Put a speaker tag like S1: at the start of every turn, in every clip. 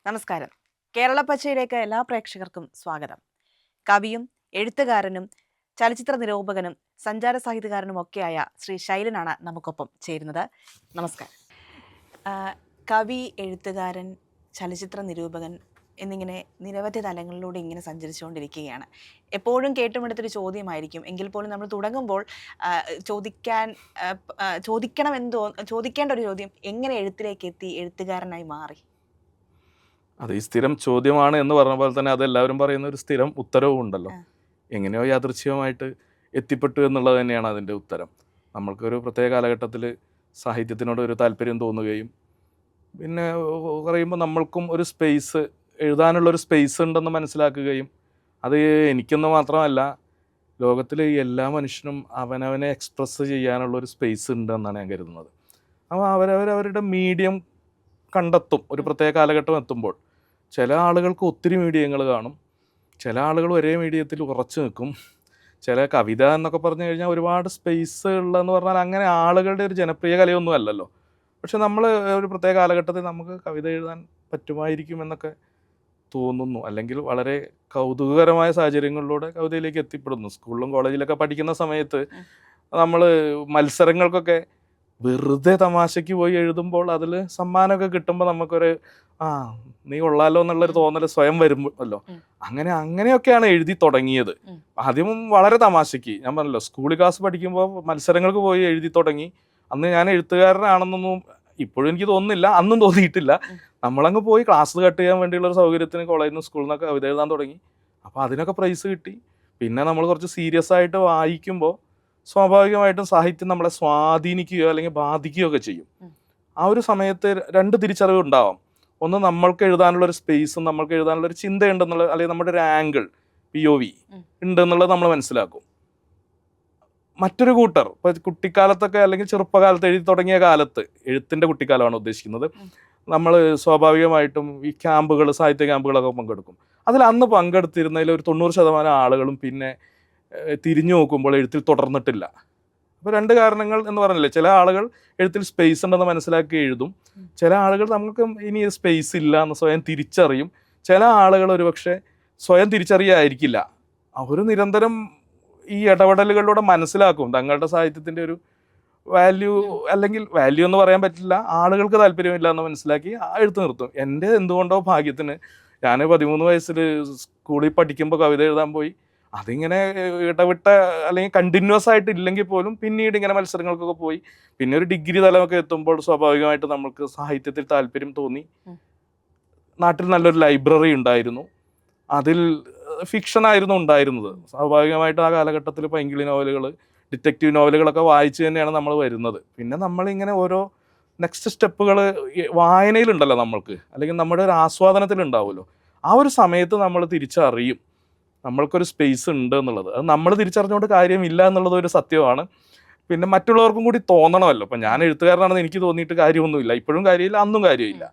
S1: നമസ്കാരം. കേരളപ്പച്ചയിലേക്ക് എല്ലാ പ്രേക്ഷകർക്കും സ്വാഗതം. കവിയും എഴുത്തുകാരനും ചലച്ചിത്ര നിരൂപകനും സഞ്ചാര സാഹിത്യകാരനും ഒക്കെയായ ശ്രീ ശൈലനാണ് നമുക്കൊപ്പം ചേരുന്നത്. നമസ്കാരം. കവി, എഴുത്തുകാരൻ, ചലച്ചിത്ര നിരൂപകൻ എന്നിങ്ങനെ നിരവധി തലങ്ങളിലൂടെ ഇങ്ങനെ സഞ്ചരിച്ചുകൊണ്ടിരിക്കുകയാണ്. എപ്പോഴും കേട്ടുമെടുത്തൊരു ചോദ്യമായിരിക്കും, എങ്കിൽ പോലും നമ്മൾ തുടങ്ങുമ്പോൾ ചോദിക്കേണ്ട ഒരു ചോദ്യം, എങ്ങനെ എഴുത്തിലേക്ക് എത്തി, എഴുത്തുകാരനായി മാറി?
S2: അത് ഈ സ്ഥിരം ചോദ്യമാണ് എന്ന് പറഞ്ഞ പോലെ തന്നെ അത് എല്ലാവരും പറയുന്ന ഒരു സ്ഥിരം ഉത്തരവും ഉണ്ടല്ലോ. എങ്ങനെയോ യാദൃച്ഛികമായിട്ട് എത്തിപ്പെട്ടു എന്നുള്ളത് തന്നെയാണ് അതിൻ്റെ ഉത്തരം. നമ്മൾക്കൊരു പ്രത്യേക കാലഘട്ടത്തിൽ സാഹിത്യത്തിനോട് ഒരു താല്പര്യം തോന്നുകയും പിന്നെ പറയുമ്പോൾ നമ്മൾക്കും ഒരു സ്പേസ്, എഴുതാനുള്ളൊരു സ്പേസ് ഉണ്ടെന്ന് മനസ്സിലാക്കുകയും, അത് എനിക്കൊന്നും മാത്രമല്ല ലോകത്തിൽ എല്ലാ മനുഷ്യനും അവനവനെ എക്സ്പ്രസ് ചെയ്യാനുള്ളൊരു സ്പേസ് ഉണ്ടെന്നാണ് ഞാൻ കരുതുന്നത്. അപ്പോൾ അവരവരുടെ മീഡിയം കണ്ടെത്തും ഒരു പ്രത്യേക കാലഘട്ടം എത്തുമ്പോൾ. ചില ആളുകൾക്ക് ഒത്തിരി മീഡിയങ്ങൾ കാണും, ചില ആളുകൾ ഒരേ മീഡിയത്തിൽ ഉറച്ചു നിൽക്കും. ചില കവിത എന്നൊക്കെ പറഞ്ഞു കഴിഞ്ഞാൽ ഒരുപാട് സ്പേസ് ഉള്ളതെന്ന് പറഞ്ഞാൽ അങ്ങനെ ആളുകളുടെ ഒരു ജനപ്രിയ കലയൊന്നും അല്ലല്ലോ. പക്ഷെ നമ്മൾ ഒരു പ്രത്യേക കാലഘട്ടത്തിൽ നമുക്ക് കവിത എഴുതാൻ പറ്റുമായിരിക്കും എന്നൊക്കെ തോന്നുന്നു, അല്ലെങ്കിൽ വളരെ കൗതുകകരമായ സാഹചര്യങ്ങളിലൂടെ കവിതയിലേക്ക് എത്തിപ്പെടുന്നു. സ്കൂളിലും കോളേജിലൊക്കെ പഠിക്കുന്ന സമയത്ത് നമ്മൾ മത്സരങ്ങൾക്കൊക്കെ വെറുതെ തമാശയ്ക്ക് പോയി എഴുതുമ്പോൾ അതിൽ സമ്മാനമൊക്കെ കിട്ടുമ്പോൾ നമുക്കൊരു നീ കൊള്ളാലോ എന്നുള്ളൊരു തോന്നൽ സ്വയം വരുമല്ലോ. അങ്ങനെയൊക്കെയാണ് എഴുതി തുടങ്ങിയത്. ആദ്യം വളരെ തമാശയ്ക്ക്, ഞാൻ പറഞ്ഞല്ലോ സ്കൂളിൽ ക്ലാസ് പഠിക്കുമ്പോൾ മത്സരങ്ങൾക്ക് പോയി എഴുതി തുടങ്ങി. അന്ന് ഞാൻ എഴുത്തുകാരനാണെന്നൊന്നും ഇപ്പോഴും എനിക്ക് തോന്നുന്നില്ല, അന്നും തോന്നിയിട്ടില്ല. നമ്മളങ്ങ് പോയി ക്ലാസ് കട്ട് ചെയ്യാൻ വേണ്ടിയുള്ള ഒരു സൗകര്യത്തിന് കോളേജിൽ നിന്ന് സ്കൂളിൽ നിന്നൊക്കെ കവിത എഴുതാൻ തുടങ്ങി. അപ്പോൾ അതിനൊക്കെ പ്രൈസ് കിട്ടി. പിന്നെ നമ്മൾ കുറച്ച് സീരിയസ് ആയിട്ട് വായിക്കുമ്പോൾ സ്വാഭാവികമായിട്ടും സാഹിത്യം നമ്മളെ സ്വാധീനിക്കുകയോ അല്ലെങ്കിൽ ബാധിക്കുകയോ ഒക്കെ ചെയ്യും. ആ ഒരു സമയത്ത് രണ്ട് തിരിച്ചറിവ് ഉണ്ടാവാം. ഒന്ന്, നമ്മൾക്ക് എഴുതാനുള്ളൊരു സ്പേസും നമ്മൾക്ക് എഴുതാനുള്ളൊരു ചിന്തയുണ്ടെന്നുള്ള, അല്ലെങ്കിൽ നമ്മുടെ ഒരു ആംഗിൾ, POV ഉണ്ടെന്നുള്ളത് നമ്മൾ മനസ്സിലാക്കും. മറ്റൊരു കൂട്ടർ ഇപ്പോൾ കുട്ടിക്കാലത്തൊക്കെ അല്ലെങ്കിൽ ചെറുപ്പകാലത്ത് എഴുതി തുടങ്ങിയ കാലത്ത്, എഴുത്തിൻ്റെ കുട്ടിക്കാലമാണ് ഉദ്ദേശിക്കുന്നത്, നമ്മൾ സ്വാഭാവികമായിട്ടും ഈ ക്യാമ്പുകൾ, സാഹിത്യ ക്യാമ്പുകളൊക്കെ പങ്കെടുക്കും. അതിൽ അന്ന് പങ്കെടുത്തിരുന്നതിൽ ഒരു 90% ആളുകളും പിന്നെ തിരിഞ്ഞു നോക്കുമ്പോൾ എഴുത്തിൽ തുടർന്നിട്ടില്ല. അപ്പോൾ രണ്ട് കാരണങ്ങൾ എന്ന് പറഞ്ഞില്ലേ, ചില ആളുകൾ എഴുത്തിൽ സ്പേസ് ഉണ്ടെന്ന് മനസ്സിലാക്കി എഴുതും, ചില ആളുകൾ നമുക്ക് ഇനി സ്പേസ് ഇല്ല എന്ന് സ്വയം തിരിച്ചറിയും. ചില ആളുകൾ ഒരുപക്ഷെ സ്വയം തിരിച്ചറിയായിരിക്കില്ല, അവർ നിരന്തരം ഈ ഇടപെടലുകളിലൂടെ മനസ്സിലാക്കും തങ്ങളുടെ സാഹിത്യത്തിൻ്റെ ഒരു വാല്യൂ, അല്ലെങ്കിൽ വാല്യൂ എന്ന് പറയാൻ പറ്റില്ല, ആളുകൾക്ക് താല്പര്യമില്ല എന്ന് മനസ്സിലാക്കി എഴുത്ത് നിർത്തും. എൻ്റെ എന്തുകൊണ്ടോ ഭാഗ്യത്തിന് ഞാൻ 13 വയസ്സിൽ സ്കൂളിൽ പഠിക്കുമ്പോൾ കവിത എഴുതാൻ പോയി. അതിങ്ങനെ ഇടവിട്ട അല്ലെങ്കിൽ കണ്ടിന്യൂസ് ആയിട്ട് ഇല്ലെങ്കിൽ പോലും പിന്നീട് ഇങ്ങനെ മത്സരങ്ങൾക്കൊക്കെ പോയി. പിന്നെ ഒരു ഡിഗ്രി തലമൊക്കെ എത്തുമ്പോൾ സ്വാഭാവികമായിട്ട് നമുക്ക് സാഹിത്യത്തിൽ താല്പര്യം തോന്നി. നാട്ടിൽ നല്ലൊരു ലൈബ്രറി ഉണ്ടായിരുന്നു, അതിൽ ഫിക്ഷനായിരുന്നു ഉണ്ടായിരുന്നത്. സ്വാഭാവികമായിട്ട് ആ കാലഘട്ടത്തിൽ പൈങ്കിളി നോവലുകൾ, ഡിറ്റക്റ്റീവ് നോവലുകളൊക്കെ വായിച്ച് തന്നെയാണ് നമ്മൾ വരുന്നത്. പിന്നെ നമ്മളിങ്ങനെ ഓരോ നെക്സ്റ്റ് സ്റ്റെപ്പുകൾ വായനയിലുണ്ടല്ലോ നമ്മൾക്ക്, അല്ലെങ്കിൽ നമ്മുടെ ഒരു ആസ്വാദനത്തിലുണ്ടാവുമല്ലോ. ആ ഒരു സമയത്ത് നമ്മൾ തിരിച്ചറിയും നമ്മൾക്കൊരു സ്പേസ് ഉണ്ട് എന്നുള്ളത്. അത് നമ്മൾ തിരിച്ചറിഞ്ഞുകൊണ്ട് കാര്യമില്ല എന്നുള്ളത് ഒരു സത്യമാണ്. പിന്നെ മറ്റുള്ളവർക്കും കൂടി തോന്നണമല്ലോ. ഇപ്പം ഞാൻ എഴുത്തുകാരനാണെന്ന് എനിക്ക് തോന്നിയിട്ട് കാര്യമൊന്നുമില്ല, ഇപ്പോഴും കാര്യമില്ല, അന്നും കാര്യമില്ല.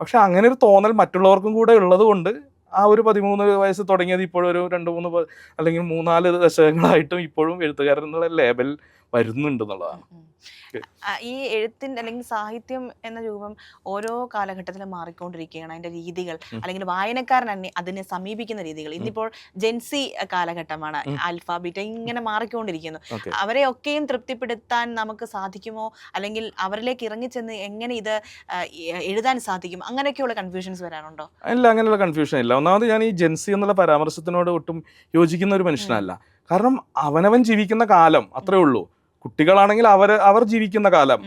S2: പക്ഷെ അങ്ങനെ ഒരു തോന്നൽ മറ്റുള്ളവർക്കും കൂടെ ഉള്ളത് കൊണ്ട് ആ ഒരു 13 വയസ്സ് തുടങ്ങിയത് ഇപ്പോഴും ഒരു 2-3 അല്ലെങ്കിൽ 3-4 ദശകങ്ങളായിട്ടും ഇപ്പോഴും എഴുത്തുകാരൻ എന്നുള്ള ലേബൽ വരുന്നുണ്ട് എന്നുള്ളതാണ്.
S1: ഈ എഴുത്തിൻ്റെ അല്ലെങ്കിൽ സാഹിത്യം എന്ന രൂപം ഓരോ കാലഘട്ടത്തിലും മാറിക്കൊണ്ടിരിക്കുകയാണ്. അതിൻ്റെ രീതികൾ, അല്ലെങ്കിൽ വായനക്കാരൻ അതിനെ സമീപിക്കുന്ന രീതികൾ. ഇന്നിപ്പോൾ ജെൻസി കാലഘട്ടമാണ്, ആൽഫ, ബീറ്റ ഇങ്ങനെ മാറിക്കൊണ്ടിരിക്കുന്നു. അവരെ ഒക്കെയും തൃപ്തിപ്പെടുത്താൻ നമുക്ക് സാധിക്കുമോ, അല്ലെങ്കിൽ അവരിലേക്ക് ഇറങ്ങിച്ചെന്ന് എങ്ങനെ ഇത് എഴുതാൻ സാധിക്കും, അങ്ങനെയൊക്കെയുള്ള കൺഫ്യൂഷൻസ് വരാനുണ്ടോ?
S2: ഇല്ല, അങ്ങനെയുള്ള കൺഫ്യൂഷൻ ഇല്ല. ഒന്നാമത് ഞാൻ ഈ ജെൻസി എന്നുള്ള പരാമർശത്തിനോട് ഒട്ടും യോജിക്കുന്ന ഒരു മനുഷ്യനല്ല. കാരണം അവനവൻ ജീവിക്കുന്ന കാലം അത്രേ ഉള്ളൂ. കുട്ടികളാണെങ്കിൽ അവർ ജീവിക്കുന്ന കാലം,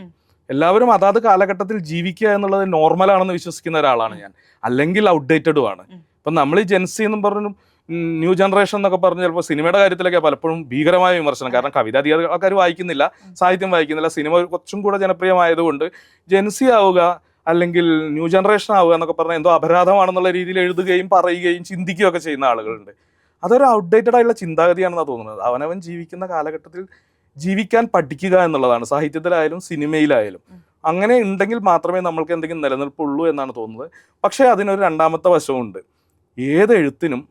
S2: എല്ലാവരും അതാത് കാലഘട്ടത്തിൽ ജീവിക്കുക എന്നുള്ളത് നോർമലാണെന്ന് വിശ്വസിക്കുന്ന ഒരാളാണ് ഞാൻ, അല്ലെങ്കിൽ ഔട്ട്ഡേറ്റഡുമാണ്. ഇപ്പം നമ്മൾ ഈ ജെൻസി എന്നും പറഞ്ഞു ന്യൂ ജനറേഷൻ എന്നൊക്കെ പറഞ്ഞ് ചിലപ്പോൾ സിനിമയുടെ കാര്യത്തിലൊക്കെ പലപ്പോഴും ഭീകരമായ വിമർശനം. കാരണം കവിത അധികം ആൾക്കാർ വായിക്കുന്നില്ല, സാഹിത്യം വായിക്കുന്നില്ല, സിനിമ കുറച്ചും കൂടെ ജനപ്രിയമായതുകൊണ്ട് ജെൻസി ആവുക അല്ലെങ്കിൽ ന്യൂ ജനറേഷൻ ആവുക എന്നൊക്കെ പറഞ്ഞാൽ എന്തോ അപരാധമാണെന്നുള്ള രീതിയിൽ എഴുതുകയും പറയുകയും ചിന്തിക്കുകയൊക്കെ ചെയ്യുന്ന ആളുകളുണ്ട്. അതൊരു ഔട്ട്ഡേറ്റഡ് ആയിട്ടുള്ള ചിന്താഗതിയാണെന്നാണ് തോന്നുന്നത്. അവനവൻ ജീവിക്കുന്ന കാലഘട്ടത്തിൽ ജീവിക്കാൻ പഠിക്കുക എന്നുള്ളതാണ്, സാഹിത്യത്തിലായാലും സിനിമയിലായാലും. അങ്ങനെ ഉണ്ടെങ്കിൽ മാത്രമേ നമ്മൾക്ക് എന്തെങ്കിലും നിലനിൽപ്പുള്ളൂ എന്നാണ് തോന്നുന്നത്. പക്ഷേ അതിനൊരു രണ്ടാമത്തെ വശമുണ്ട്. ഏത് എഴുത്തിനും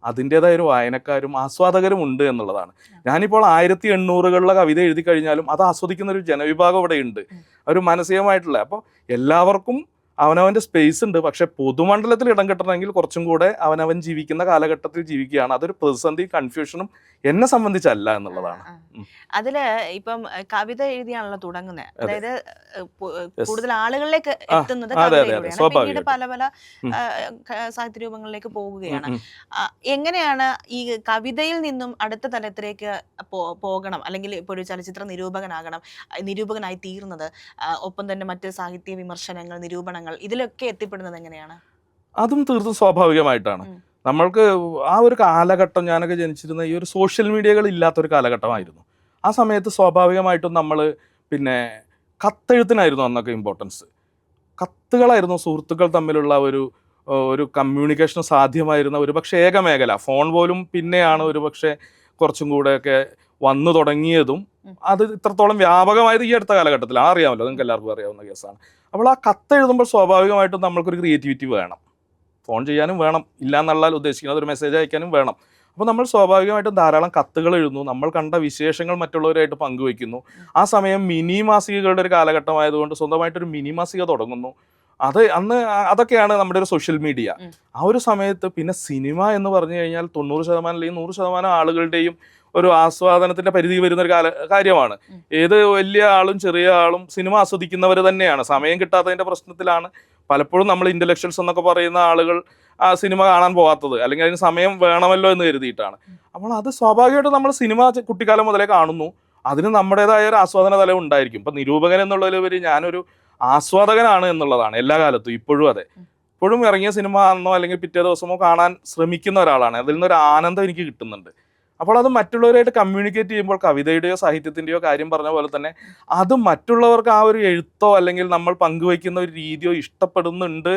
S2: അതിൻ്റെതായ ഒരു വായനക്കാരും ആസ്വാദകരും ഉണ്ട് എന്നുള്ളതാണ്. ഞാനിപ്പോൾ 1800കളിലെ കവിത എഴുതി കഴിഞ്ഞാലും അത് ആസ്വദിക്കുന്ന ഒരു ജനവിഭാഗം ഇവിടെ ഉണ്ട്, ഒരു മാനസികമായിട്ടുള്ള. അപ്പോൾ എല്ലാവർക്കും അവനവൻ്റെ സ്പേസ് ഉണ്ട്. പക്ഷെ പൊതുമണ്ഡലത്തിൽ ഇടം കിട്ടണമെങ്കിൽ കുറച്ചും കൂടെ അവനവൻ ജീവിക്കുന്ന കാലഘട്ടത്തിൽ ജീവിക്കുകയാണ്. അതൊരു പ്രതിസന്ധി, കൺഫ്യൂഷനും എന്നെ സംബന്ധിച്ചല്ല എന്നുള്ളതാണ്.
S1: അതില് ഇപ്പം കവിത എഴുതിയാണല്ലോ തുടങ്ങുന്നത്. അതായത് കൂടുതൽ ആളുകളിലേക്ക് എത്തുന്നത് കവിതയിലൂടെയാണ്. പിന്നീട് പല പല സാഹിത്യ രൂപങ്ങളിലേക്ക് പോകുകയാണ്. എങ്ങനെയാണ് ഈ കവിതയിൽ നിന്നും അടുത്ത തലത്തിലേക്ക് പോകണം, അല്ലെങ്കിൽ ഇപ്പോൾ ഒരു ചലച്ചിത്ര നിരൂപകനായി തീർന്നത്, ഒപ്പം തന്നെ മറ്റ് സാഹിത്യ വിമർശനങ്ങൾ, നിരൂപണങ്ങൾ, ഇതിലൊക്കെ എത്തിപ്പെടുന്നത് എങ്ങനെയാണ്?
S2: അതും തീർത്തും സ്വാഭാവികമായിട്ടാണ്. നമ്മൾക്ക് ആ ഒരു കാലഘട്ടം, ഞാനൊക്കെ ജനിച്ചിരുന്ന ഈ ഒരു സോഷ്യൽ മീഡിയകൾ ഇല്ലാത്തൊരു കാലഘട്ടമായിരുന്നു. ആ സമയത്ത് സ്വാഭാവികമായിട്ടും നമ്മൾ പിന്നെ കത്തെഴുത്തിനായിരുന്നു അന്നൊക്കെ ഇമ്പോർട്ടൻസ്. കത്തുകളായിരുന്നു സുഹൃത്തുക്കൾ തമ്മിലുള്ള ഒരു കമ്മ്യൂണിക്കേഷൻ സാധ്യമായിരുന്ന ഒരുപക്ഷെ ഏക മേഖല. ഫോൺ പോലും പിന്നെയാണ് ഒരുപക്ഷെ കുറച്ചും കൂടെയൊക്കെ വന്നു തുടങ്ങിയതും. അത് ഇത്രത്തോളം വ്യാപകമായത് ഈ അടുത്ത കാലഘട്ടത്തിൽ അറിയാമല്ലോ, നിങ്ങൾക്ക് എല്ലാവർക്കും അറിയാവുന്ന കേസാണ്. അപ്പോൾ ആ കത്തെഴുതുമ്പോൾ സ്വാഭാവികമായിട്ടും നമ്മൾക്കൊരു ക്രിയേറ്റിവിറ്റി വേണം. ഫോൺ ചെയ്യാനും വേണം, ഇല്ല എന്നുള്ള ഉദ്ദേശിക്കുന്നത്, ഒരു മെസ്സേജ് അയക്കാനും വേണം. അപ്പോൾ നമ്മൾ സ്വാഭാവികമായിട്ടും ധാരാളം കത്തുകൾ എഴുതുന്നു, നമ്മൾ കണ്ട വിശേഷങ്ങൾ മറ്റുള്ളവരായിട്ട് പങ്കുവയ്ക്കുന്നു. ആ സമയം മിനി മാസികകളുടെ ഒരു കാലഘട്ടമായതുകൊണ്ട് സ്വന്തമായിട്ടൊരു മിനി മാസിക തുടങ്ങുന്നു. അതൊക്കെയാണ് നമ്മുടെ ഒരു സോഷ്യൽ മീഡിയ. ആ ഒരു സമയത്ത് പിന്നെ സിനിമ എന്ന് പറഞ്ഞു കഴിഞ്ഞാൽ 90% അല്ലെങ്കിൽ 100% ആളുകളുടെയും ഒരു ആസ്വാദനത്തിന്റെ പരിധി വരുന്ന ഒരു കാര്യമാണ്. ഏത് വലിയ ആളും ചെറിയ ആളും സിനിമ ആസ്വദിക്കുന്നവർ തന്നെയാണ്. സമയം കിട്ടാത്തതിന്റെ പ്രശ്നത്തിലാണ് പലപ്പോഴും നമ്മൾ ഇന്റലക്ച്വൽസ് എന്നൊക്കെ പറയുന്ന ആളുകൾ ആ സിനിമ കാണാൻ പോകാത്തത്, അല്ലെങ്കിൽ അതിന് സമയം വേണമല്ലോ എന്ന് കരുതിയിട്ടാണ്. അപ്പോൾ അത് സ്വാഭാവികമായിട്ടും നമ്മൾ സിനിമ കുട്ടിക്കാലം മുതലേ കാണുന്നു. അതിന് നമ്മുടേതായ ഒരു ആസ്വാദന തലം ഉണ്ടായിരിക്കും. ഇപ്പം നിരൂപകൻ എന്നുള്ളതിലുപരി ഞാനൊരു ആസ്വാദകനാണ് എന്നുള്ളതാണ് എല്ലാ കാലത്തും. ഇപ്പോഴും അതെ, ഇപ്പോഴും ഇറങ്ങിയ സിനിമ അന്നോ അല്ലെങ്കിൽ പിറ്റേ ദിവസമോ കാണാൻ ശ്രമിക്കുന്ന ഒരാളാണ്. അതിൽ നിന്നൊരു ആനന്ദം എനിക്ക് കിട്ടുന്നുണ്ട്. അപ്പോൾ അത് മറ്റുള്ളവരായിട്ട് കമ്മ്യൂണിക്കേറ്റ് ചെയ്യുമ്പോൾ കവിതയുടെയോ സാഹിത്യത്തിൻ്റെയോ കാര്യം പറഞ്ഞ പോലെ തന്നെ അത് മറ്റുള്ളവർക്ക് ആ ഒരു എഴുത്തോ അല്ലെങ്കിൽ നമ്മൾ പങ്കുവയ്ക്കുന്ന ഒരു രീതിയോ ഇഷ്ടപ്പെടുന്നുണ്ട്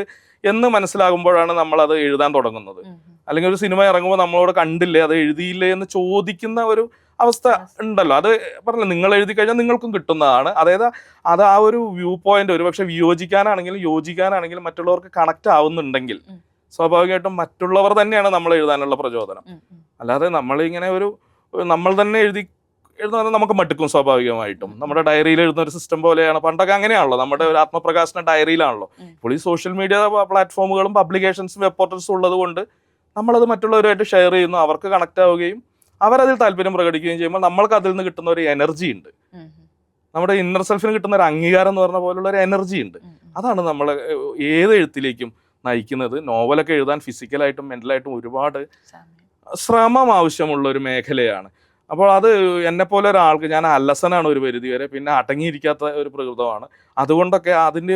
S2: എന്ന് മനസ്സിലാകുമ്പോഴാണ് നമ്മൾ അത് എഴുതാൻ തുടങ്ങുന്നത്. അല്ലെങ്കിൽ ഒരു സിനിമ ഇറങ്ങുമ്പോൾ നമ്മളോട് കണ്ടില്ലേ, അത് എഴുതിയില്ലേ എന്ന് ചോദിക്കുന്ന ഒരു അവസ്ഥ ഉണ്ടല്ലോ. അത് പറഞ്ഞില്ല, നിങ്ങൾ എഴുതി കഴിഞ്ഞാൽ നിങ്ങൾക്കും കിട്ടുന്നതാണ്. അതായത് അത് ആ ഒരു വ്യൂ പോയിന്റ് ഒരുപക്ഷെ വിയോജിക്കാനാണെങ്കിലും യോജിക്കാനാണെങ്കിലും മറ്റുള്ളവർക്ക് കണക്ട് ആവുന്നുണ്ടെങ്കിൽ സ്വാഭാവികമായിട്ടും മറ്റുള്ളവർ തന്നെയാണ് നമ്മൾ എഴുതാനുള്ള പ്രചോദനം. അല്ലാതെ നമ്മളിങ്ങനെ നമ്മൾ തന്നെ എഴുതുന്നത് നമുക്ക് മടുക്കും സ്വാഭാവികമായിട്ടും. നമ്മുടെ ഡയറിയിൽ എഴുതുന്ന ഒരു സിസ്റ്റം പോലെയാണ്. പണ്ടൊക്കെ അങ്ങനെയാണല്ലോ, നമ്മുടെ ഒരു ആത്മപ്രകാശന ഡയറിയിലാണല്ലോ. ഇപ്പോൾ ഈ സോഷ്യൽ മീഡിയ പ്ലാറ്റ്ഫോമുകളും പബ്ലിക്കേഷൻസും വെബ് പോർട്ടൽസും ഉള്ളത് കൊണ്ട് നമ്മളത് മറ്റുള്ളവരുമായിട്ട് ഷെയർ ചെയ്യുന്നു. അവർക്ക് കണക്ട് ആവുകയും അവരതിൽ താല്പര്യം പ്രകടിക്കുകയും ചെയ്യുമ്പോൾ നമ്മൾക്ക് അതിൽ നിന്ന് കിട്ടുന്ന ഒരു എനർജി ഉണ്ട്. നമ്മുടെ ഇന്നർ സെൽഫിന് കിട്ടുന്ന ഒരു അംഗീകാരം എന്ന് പറഞ്ഞ പോലുള്ള ഒരു എനർജി ഉണ്ട്. അതാണ് നമ്മൾ ഏത് എഴുത്തിലേക്കും നയിക്കുന്നത്. നോവലൊക്കെ എഴുതാൻ ഫിസിക്കലായിട്ടും മെന്റലായിട്ടും ഒരുപാട് ശ്രമം ആവശ്യമുള്ള ഒരു മേഖലയാണ്. അപ്പോൾ അത് എന്നെപ്പോലെ ഒരാൾക്ക്, ഞാൻ അലസനാണ് ഒരു പരിധി വരെ, പിന്നെ അടങ്ങിയിരിക്കാത്ത ഒരു പ്രകൃതമാണ്. അതുകൊണ്ടൊക്കെ അതിൻ്റെ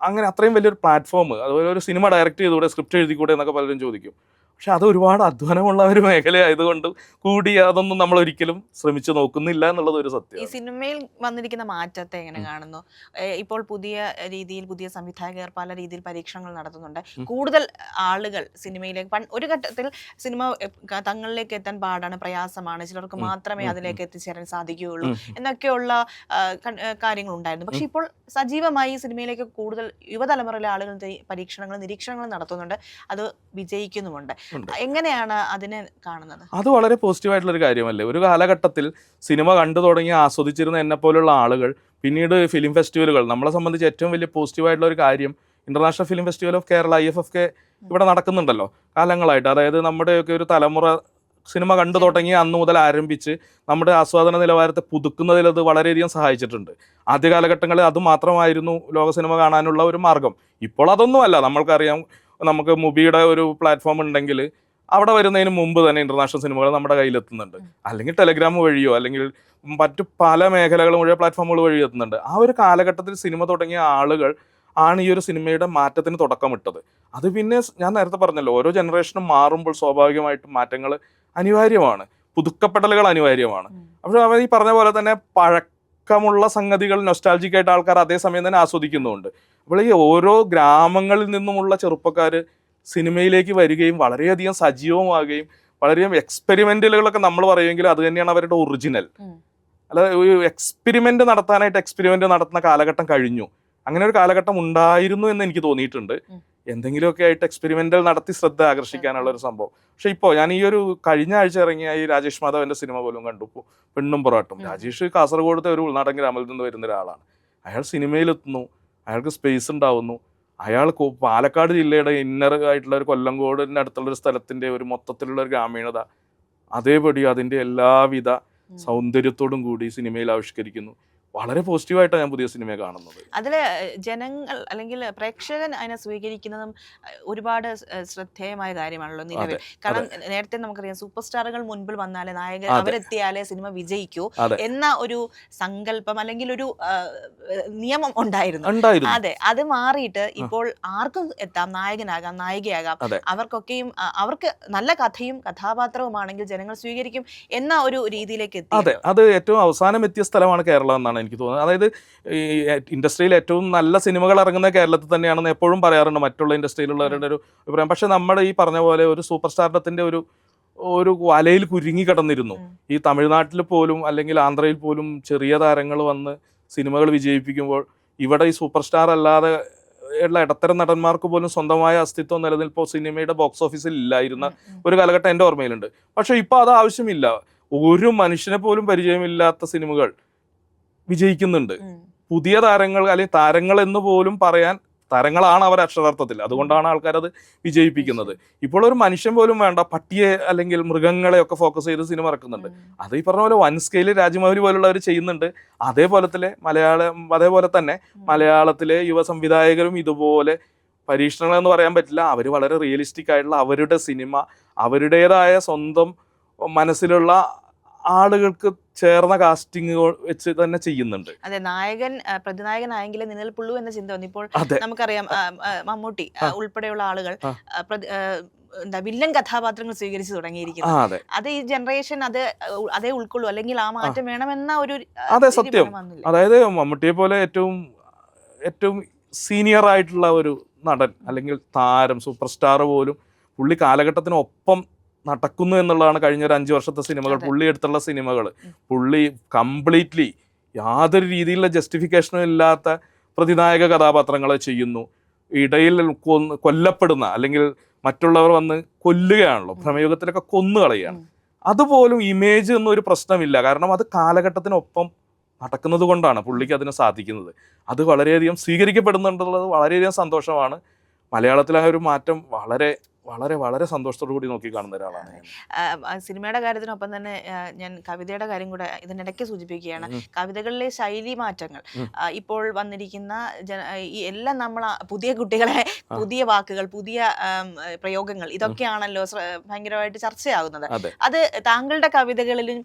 S2: അങ്ങനെ അത്രയും വലിയൊരു പ്ലാറ്റ്ഫോം, അതുപോലെ ഒരു സിനിമ ഡയറക്റ്റ് ചെയ്തുകൂടെ, സ്ക്രിപ്റ്റ് എഴുതിക്കൂടെ എന്നൊക്കെ പലരും ചോദിക്കും. പക്ഷെ അത് ഒരുപാട് അധ്വാനമുള്ള ഒരു മേഖലയായതുകൊണ്ട് കൂടി അതൊന്നും നമ്മൾ ഒരിക്കലും ശ്രമിച്ചു നോക്കുന്നില്ല എന്നുള്ളത് ഒരു സത്യം.
S1: ഈ സിനിമയിൽ വന്നിരിക്കുന്ന മാറ്റത്തെ എങ്ങനെ കാണുന്നു? ഇപ്പോൾ പുതിയ രീതിയിൽ പുതിയ സംവിധായകർ പല രീതിയിൽ പരീക്ഷണങ്ങൾ നടത്തുന്നുണ്ട്. കൂടുതൽ ആളുകൾ സിനിമയിലേക്ക്, ഒരു ഘട്ടത്തിൽ സിനിമ തങ്ങളിലേക്ക് എത്താൻ പാടാണ്, പ്രയാസമാണ്, ചിലർക്ക് മാത്രമേ അതിലേക്ക് എത്തിച്ചേരാൻ സാധിക്കുകയുള്ളൂ എന്നൊക്കെയുള്ള കാര്യങ്ങൾ ഉണ്ടായിരുന്നു. പക്ഷെ ഇപ്പോൾ സജീവമായി സിനിമയിലേക്ക് കൂടുതൽ യുവതലമുറയിലെ ആളുകൾ പരീക്ഷണങ്ങളും നിരീക്ഷണങ്ങളും നടത്തുന്നുണ്ട്. അത് വിജയിക്കുന്നുമുണ്ട്. എങ്ങനെയാണ് അതിനെ കാണുന്നത്? അത്
S2: വളരെ പോസിറ്റീവായിട്ടുള്ള ഒരു കാര്യമല്ലേ? ഒരു കാലഘട്ടത്തിൽ സിനിമ കണ്ടു തുടങ്ങി ആസ്വദിച്ചിരുന്ന എന്നെ പോലുള്ള ആളുകൾ പിന്നീട് ഫിലിം ഫെസ്റ്റിവലുകൾ, നമ്മളെ സംബന്ധിച്ച് ഏറ്റവും വലിയ പോസിറ്റീവായിട്ടുള്ള ഒരു കാര്യം, international film festival of Kerala IFFK ഇവിടെ നടക്കുന്നുണ്ടല്ലോ കാലങ്ങളായിട്ട്. അതായത് നമ്മുടെയൊക്കെ ഒരു തലമുറ സിനിമ കണ്ടു തുടങ്ങി അന്ന് മുതൽ ആരംഭിച്ച് നമ്മുടെ ആസ്വാദന നിലവാരത്തെ പുതുക്കുന്നതിൽ അത് വളരെയധികം സഹായിച്ചിട്ടുണ്ട്. ആദ്യ കാലഘട്ടങ്ങളിൽ അത് മാത്രമായിരുന്നു ലോക സിനിമ കാണാനുള്ള ഒരു മാർഗം. ഇപ്പോൾ അതൊന്നുമല്ല. നമ്മൾക്കറിയാം, നമുക്ക് മുബിയുടെ ഒരു പ്ലാറ്റ്ഫോം ഉണ്ടെങ്കിൽ അവിടെ വരുന്നതിന് മുമ്പ് തന്നെ ഇന്റർനാഷണൽ സിനിമകൾ നമ്മുടെ കയ്യിലെത്തുന്നുണ്ട്. അല്ലെങ്കിൽ ടെലഗ്രാം വഴിയോ അല്ലെങ്കിൽ മറ്റു പല മേഖലകളും വഴിയോ പ്ലാറ്റ്ഫോമുകൾ വഴി എത്തുന്നുണ്ട്. ആ ഒരു കാലഘട്ടത്തിൽ സിനിമ തുടങ്ങിയ ആളുകൾ ആണ് ഈ ഒരു സിനിമയുടെ മാറ്റത്തിന് തുടക്കമിട്ടത്. അത് പിന്നെ ഞാൻ നേരത്തെ പറഞ്ഞല്ലോ, ഓരോ ജനറേഷനും മാറുമ്പോൾ സ്വാഭാവികമായിട്ടും മാറ്റങ്ങൾ അനിവാര്യമാണ്, പുതുക്കപ്പെടലുകൾ അനിവാര്യമാണ്. അപ്പോൾ അവർ ഈ പറഞ്ഞ പോലെ തന്നെ പഴക്കമുള്ള സംഗതികൾ നൊസ്റ്റാൾജിക്കായിട്ട് ആൾക്കാർ അതേസമയം തന്നെ ആസ്വദിക്കുന്നുമുണ്ട്. അപ്പോൾ ഈ ഓരോ ഗ്രാമങ്ങളിൽ നിന്നുമുള്ള ചെറുപ്പക്കാർ സിനിമയിലേക്ക് വരികയും വളരെയധികം സജീവമാകുകയും വളരെയധികം എക്സ്പെരിമെന്റുകളൊക്കെ നമ്മൾ പറയുമെങ്കിൽ അത് തന്നെയാണ് അവരുടെ ഒറിജിനൽ. അല്ലാതെ ഒരു എക്സ്പെരിമെന്റ് നടത്തുന്ന കാലഘട്ടം കഴിഞ്ഞു. അങ്ങനെ ഒരു കാലഘട്ടം ഉണ്ടായിരുന്നു എന്ന് എനിക്ക് തോന്നിയിട്ടുണ്ട്. എന്തെങ്കിലുമൊക്കെ ആയിട്ട് എക്സ്പെരിമെന്റൽ നടത്തി ശ്രദ്ധ ആകർഷിക്കാനുള്ള ഒരു സംഭവം. പക്ഷെ ഇപ്പോൾ ഞാൻ ഈ ഒരു കഴിഞ്ഞ ആഴ്ച ഇറങ്ങിയ ഈ രാജേഷ് മാധവന്റെ സിനിമ പോലും കണ്ടു, പെണ്ണും പൊറാട്ടും. രാജേഷ് കാസർഗോഡത്തെ ഒരു ഉൾനാടൻ ഗ്രാമത്തിൽ നിന്ന് വരുന്ന ഒരാളാണ്. അയാൾ സിനിമയിലെത്തുന്നു, അയാൾക്ക് സ്പേസ് ഉണ്ടാവുന്നു, അയാൾ പാലക്കാട് ജില്ലയുടെ ഇന്നർ ആയിട്ടുള്ള ഒരു കൊല്ലങ്കോടിൻ്റെ അടുത്തുള്ള ഒരു സ്ഥലത്തിൻ്റെ ഒരു മൊത്തത്തിലുള്ള ഒരു ഗ്രാമീണത അതേപടി അതിൻ്റെ എല്ലാവിധ സൗന്ദര്യത്തോടും കൂടി സിനിമയിൽ ആവിഷ്കരിക്കുന്നു. വളരെ പോസിറ്റീവായിട്ടാണ് ഞാൻ പുതിയ സിനിമയെ കാണുന്നത്.
S1: അതിൽ ജനങ്ങൾ അല്ലെങ്കിൽ പ്രേക്ഷകൻ അതിനെ സ്വീകരിക്കുന്നതും ഒരുപാട് ശ്രദ്ധേയമായ കാര്യമാണല്ലോ നിലവിൽ. കാരണം നേരത്തെ നമുക്കറിയാം സൂപ്പർ സ്റ്റാറുകൾ മുൻപിൽ വന്നാലേ നായകൻ അവരെത്തിയാലേ സിനിമ വിജയിക്കൂ എന്ന ഒരു സങ്കല്പം അല്ലെങ്കിൽ ഒരു നിയമം ഉണ്ടായിരുന്നു. അതെ, അത് മാറിയിട്ട് ഇപ്പോൾ ആർക്കും എത്താം, നായകനാകാം, നായികയാകാം. അവർക്കൊക്കെയും അവർക്ക് നല്ല കഥയും കഥാപാത്രവുമാണെങ്കിൽ ജനങ്ങൾ സ്വീകരിക്കും എന്ന ഒരു രീതിയിലേക്ക് എത്തി.
S2: അതെ, അത് ഏറ്റവും അവസാനം എത്തിയ സ്ഥലമാണ് കേരളം എന്നാണ് എനിക്ക് തോന്നുന്നത്. അതായത് ഈ ഇൻഡസ്ട്രിയിൽ ഏറ്റവും നല്ല സിനിമകൾ ഇറങ്ങുന്ന കേരളത്തിൽ തന്നെയാണെന്ന് എപ്പോഴും പറയാറുണ്ട് മറ്റുള്ള ഇൻഡസ്ട്രിയിലുള്ളവരുടെ ഒരു അഭിപ്രായം. പക്ഷെ നമ്മുടെ ഈ പറഞ്ഞ പോലെ ഒരു സൂപ്പർ സ്റ്റാർഡത്തിന്റെ ഒരു വലയിൽ കുരുങ്ങി കിടന്നിരുന്നു. ഈ തമിഴ്നാട്ടിൽ പോലും അല്ലെങ്കിൽ ആന്ധ്രയിൽ പോലും ചെറിയ താരങ്ങൾ വന്ന് സിനിമകൾ വിജയിപ്പിക്കുമ്പോൾ ഇവിടെ ഈ സൂപ്പർ സ്റ്റാർ അല്ലാതെ ഉള്ള ഇടത്തരം നടന്മാർക്ക് പോലും സ്വന്തമായ അസ്തിത്വം നിലനിൽപ്പോ സിനിമയുടെ ബോക്സ് ഓഫീസിൽ ഇല്ലായിരുന്ന ഒരു കാലഘട്ടം എൻ്റെ ഓർമ്മയിലുണ്ട്. പക്ഷെ ഇപ്പൊ അത് ആവശ്യമില്ല. ഒരു മനുഷ്യനെ പോലും പരിചയമില്ലാത്ത സിനിമകൾ വിജയിക്കുന്നുണ്ട്. പുതിയ താരങ്ങൾ അല്ലെങ്കിൽ താരങ്ങൾ എന്ന് പോലും പറയാൻ താരങ്ങളാണ് അവർ അക്ഷരാർത്ഥത്തിൽ, അതുകൊണ്ടാണ് ആൾക്കാരത് വിജയിപ്പിക്കുന്നത്. ഇപ്പോൾ ഒരു മനുഷ്യൻ പോലും വേണ്ട, പട്ടിയെ അല്ലെങ്കിൽ മൃഗങ്ങളെ ഒക്കെ ഫോക്കസ് ചെയ്ത് സിനിമ ഇറക്കുന്നുണ്ട്. അത് ഈ പറഞ്ഞ പോലെ വൻ സ്കെയില് രാജമൗലി പോലുള്ളവർ ചെയ്യുന്നുണ്ട്. അതേപോലെ തന്നെ മലയാളത്തിലെ യുവ സംവിധായകരും ഇതുപോലെ പരീക്ഷണങ്ങൾ എന്ന് പറയാൻ പറ്റില്ല, അവർ വളരെ റിയലിസ്റ്റിക് ആയിട്ടുള്ള അവരുടെ സിനിമ അവരുടേതായ സ്വന്തം മനസ്സിലുള്ള ആളുകൾക്ക് ചേർന്ന കാസ്റ്റിംഗ് വെച്ച് തന്നെ ചെയ്യുന്നുണ്ട്.
S1: അതെ, നായകൻ പ്രതിനായകനായെങ്കിലും നിലനിൽപ്പുള്ളൂ എന്ന ചിന്ത വന്നു. ഇപ്പോൾ നമുക്കറിയാം മമ്മൂട്ടി ഉൾപ്പെടെയുള്ള ആളുകൾ വില്ലൻ കഥാപാത്രങ്ങൾ സ്വീകരിച്ചു തുടങ്ങിയിരിക്കുന്നത്. അത് ഈ ജനറേഷൻ അതേ ഉൾക്കൊള്ളൂ അല്ലെങ്കിൽ ആ മാറ്റം വേണമെന്ന ഒരു
S2: സത്യം. അതായത് മമ്മൂട്ടിയെ പോലെ ഏറ്റവും സീനിയർ ആയിട്ടുള്ള ഒരു നടൻ അല്ലെങ്കിൽ താരം സൂപ്പർ സ്റ്റാർ പോലും പുള്ളി കാലഘട്ടത്തിനൊപ്പം നടക്കുന്നു എന്നുള്ളതാണ് കഴിഞ്ഞ ഒരു 5 വർഷത്തെ സിനിമകൾ, പുള്ളി എടുത്തുള്ള സിനിമകൾ. പുള്ളി കംപ്ലീറ്റ്ലി യാതൊരു രീതിയിലുള്ള ജസ്റ്റിഫിക്കേഷനും ഇല്ലാത്ത പ്രതിനായക കഥാപാത്രങ്ങളെ ചെയ്യുന്നു. ഇടയിൽ കൊല്ലപ്പെടുന്ന അല്ലെങ്കിൽ മറ്റുള്ളവർ വന്ന് കൊല്ലുകയാണല്ലോ, ഭ്രമയുഗത്തിലൊക്കെ കൊന്നു കളയുകയാണ്. അതുപോലും ഇമേജ് എന്നൊരു പ്രശ്നമില്ല. കാരണം അത് കാലഘട്ടത്തിനൊപ്പം നടക്കുന്നത് കൊണ്ടാണ് പുള്ളിക്ക് അതിന് സാധിക്കുന്നത്. അത് വളരെയധികം സ്വീകരിക്കപ്പെടുന്നുണ്ടുള്ളത് വളരെയധികം സന്തോഷമാണ്. മലയാളത്തിൽ ആ ഒരു മാറ്റം വളരെ വളരെ വളരെ സന്തോഷത്തോടു കൂടി നോക്കി കാണുന്ന ഒരാളാണ്.
S1: സിനിമയുടെ കാര്യത്തിനൊപ്പം തന്നെ ഞാൻ കവിതയുടെ കാര്യം കൂടെ ഇതിനിടയ്ക്ക് സൂചിപ്പിക്കുകയാണ്. കവിതകളിലെ ശൈലി മാറ്റങ്ങൾ ഇപ്പോൾ വന്നിരിക്കുന്ന ഈ എല്ലാം നമ്മൾ പുതിയ കുട്ടികളെ പുതിയ വാക്കുകൾ, പുതിയ പ്രയോഗങ്ങൾ, ഇതൊക്കെയാണല്ലോ ഭയങ്കരമായിട്ട് ചർച്ചയാകുന്നത്. അത് താങ്കളുടെ കവിതകളിലും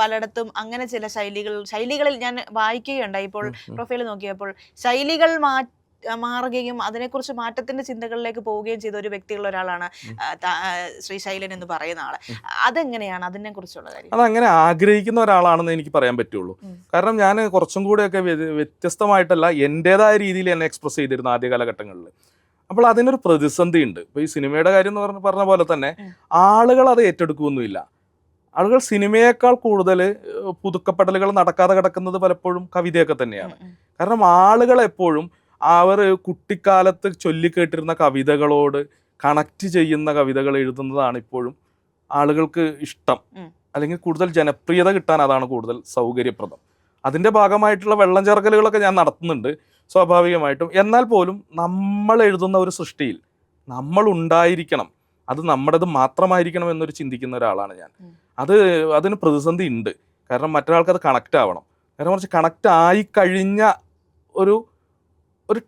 S1: പലയിടത്തും അങ്ങനെ ചില ശൈലികളിൽ ഞാൻ വായിക്കുകയുണ്ടായി. ഇപ്പോൾ പ്രൊഫൈൽ നോക്കിയപ്പോൾ ശൈലികൾ മാറുകയും അതിനെക്കുറിച്ച് മാറ്റത്തിന്റെ ചിന്തകളിലേക്ക് പോവുകയും ചെയ്ത ഒരു വ്യക്തിയുള്ള ഒരാളാണ് ശ്രീ ശൈലൻ എന്ന് പറയുന്ന ആള്. അതെങ്ങനെയാണ് അതിനെ കുറിച്ചുള്ള കാര്യം?
S2: അതങ്ങനെ ആഗ്രഹിക്കുന്ന ഒരാളാണെന്ന് എനിക്ക് പറയാൻ പറ്റുള്ളൂ. കാരണം ഞാൻ കുറച്ചും കൂടെയൊക്കെ വ്യത്യസ്തമായിട്ടല്ല എൻ്റെതായ രീതിയിൽ എന്നെ എക്സ്പ്രസ് ചെയ്തിരുന്നു ആദ്യ കാലഘട്ടങ്ങളിൽ. അപ്പോൾ അതിനൊരു പ്രതിസന്ധി ഉണ്ട്. ഇപ്പോൾ ഈ സിനിമയുടെ കാര്യം എന്ന് പറഞ്ഞ പോലെ തന്നെ ആളുകൾ അത് ഏറ്റെടുക്കുകയൊന്നുമില്ല. ആളുകൾ സിനിമയേക്കാൾ കൂടുതൽ പുതുക്കപ്പെടലുകൾ നടക്കാതെ കിടക്കുന്നത് പലപ്പോഴും കവിതയൊക്കെ തന്നെയാണ്. കാരണം ആളുകൾ എപ്പോഴും അവർ കുട്ടിക്കാലത്ത് ചൊല്ലിക്കേട്ടിരുന്ന കവിതകളോട് കണക്ട് ചെയ്യുന്ന കവിതകൾ എഴുതുന്നതാണ് ഇപ്പോഴും ആളുകൾക്ക് ഇഷ്ടം, അല്ലെങ്കിൽ കൂടുതൽ ജനപ്രിയത കിട്ടാൻ അതാണ് കൂടുതൽ സൗകര്യപ്രദം. അതിൻ്റെ ഭാഗമായിട്ടുള്ള വെള്ളം ചേർക്കലുകളൊക്കെ ഞാൻ നടത്തുന്നുണ്ട് സ്വാഭാവികമായിട്ടും. എന്നാൽ പോലും നമ്മൾ എഴുതുന്ന ഒരു സൃഷ്ടിയിൽ നമ്മൾ ഉണ്ടായിരിക്കണം, അത് നമ്മുടേത് മാത്രമായിരിക്കണം എന്നൊരു ചിന്തിക്കുന്ന ഒരാളാണ് ഞാൻ. അതിന് പ്രതിസന്ധി ഉണ്ട്. കാരണം മറ്റൊരാൾക്ക് അത് കണക്റ്റ് ആവണം. കാരണം കുറച്ച് കണക്റ്റ് ആയി കഴിഞ്ഞ ഒരു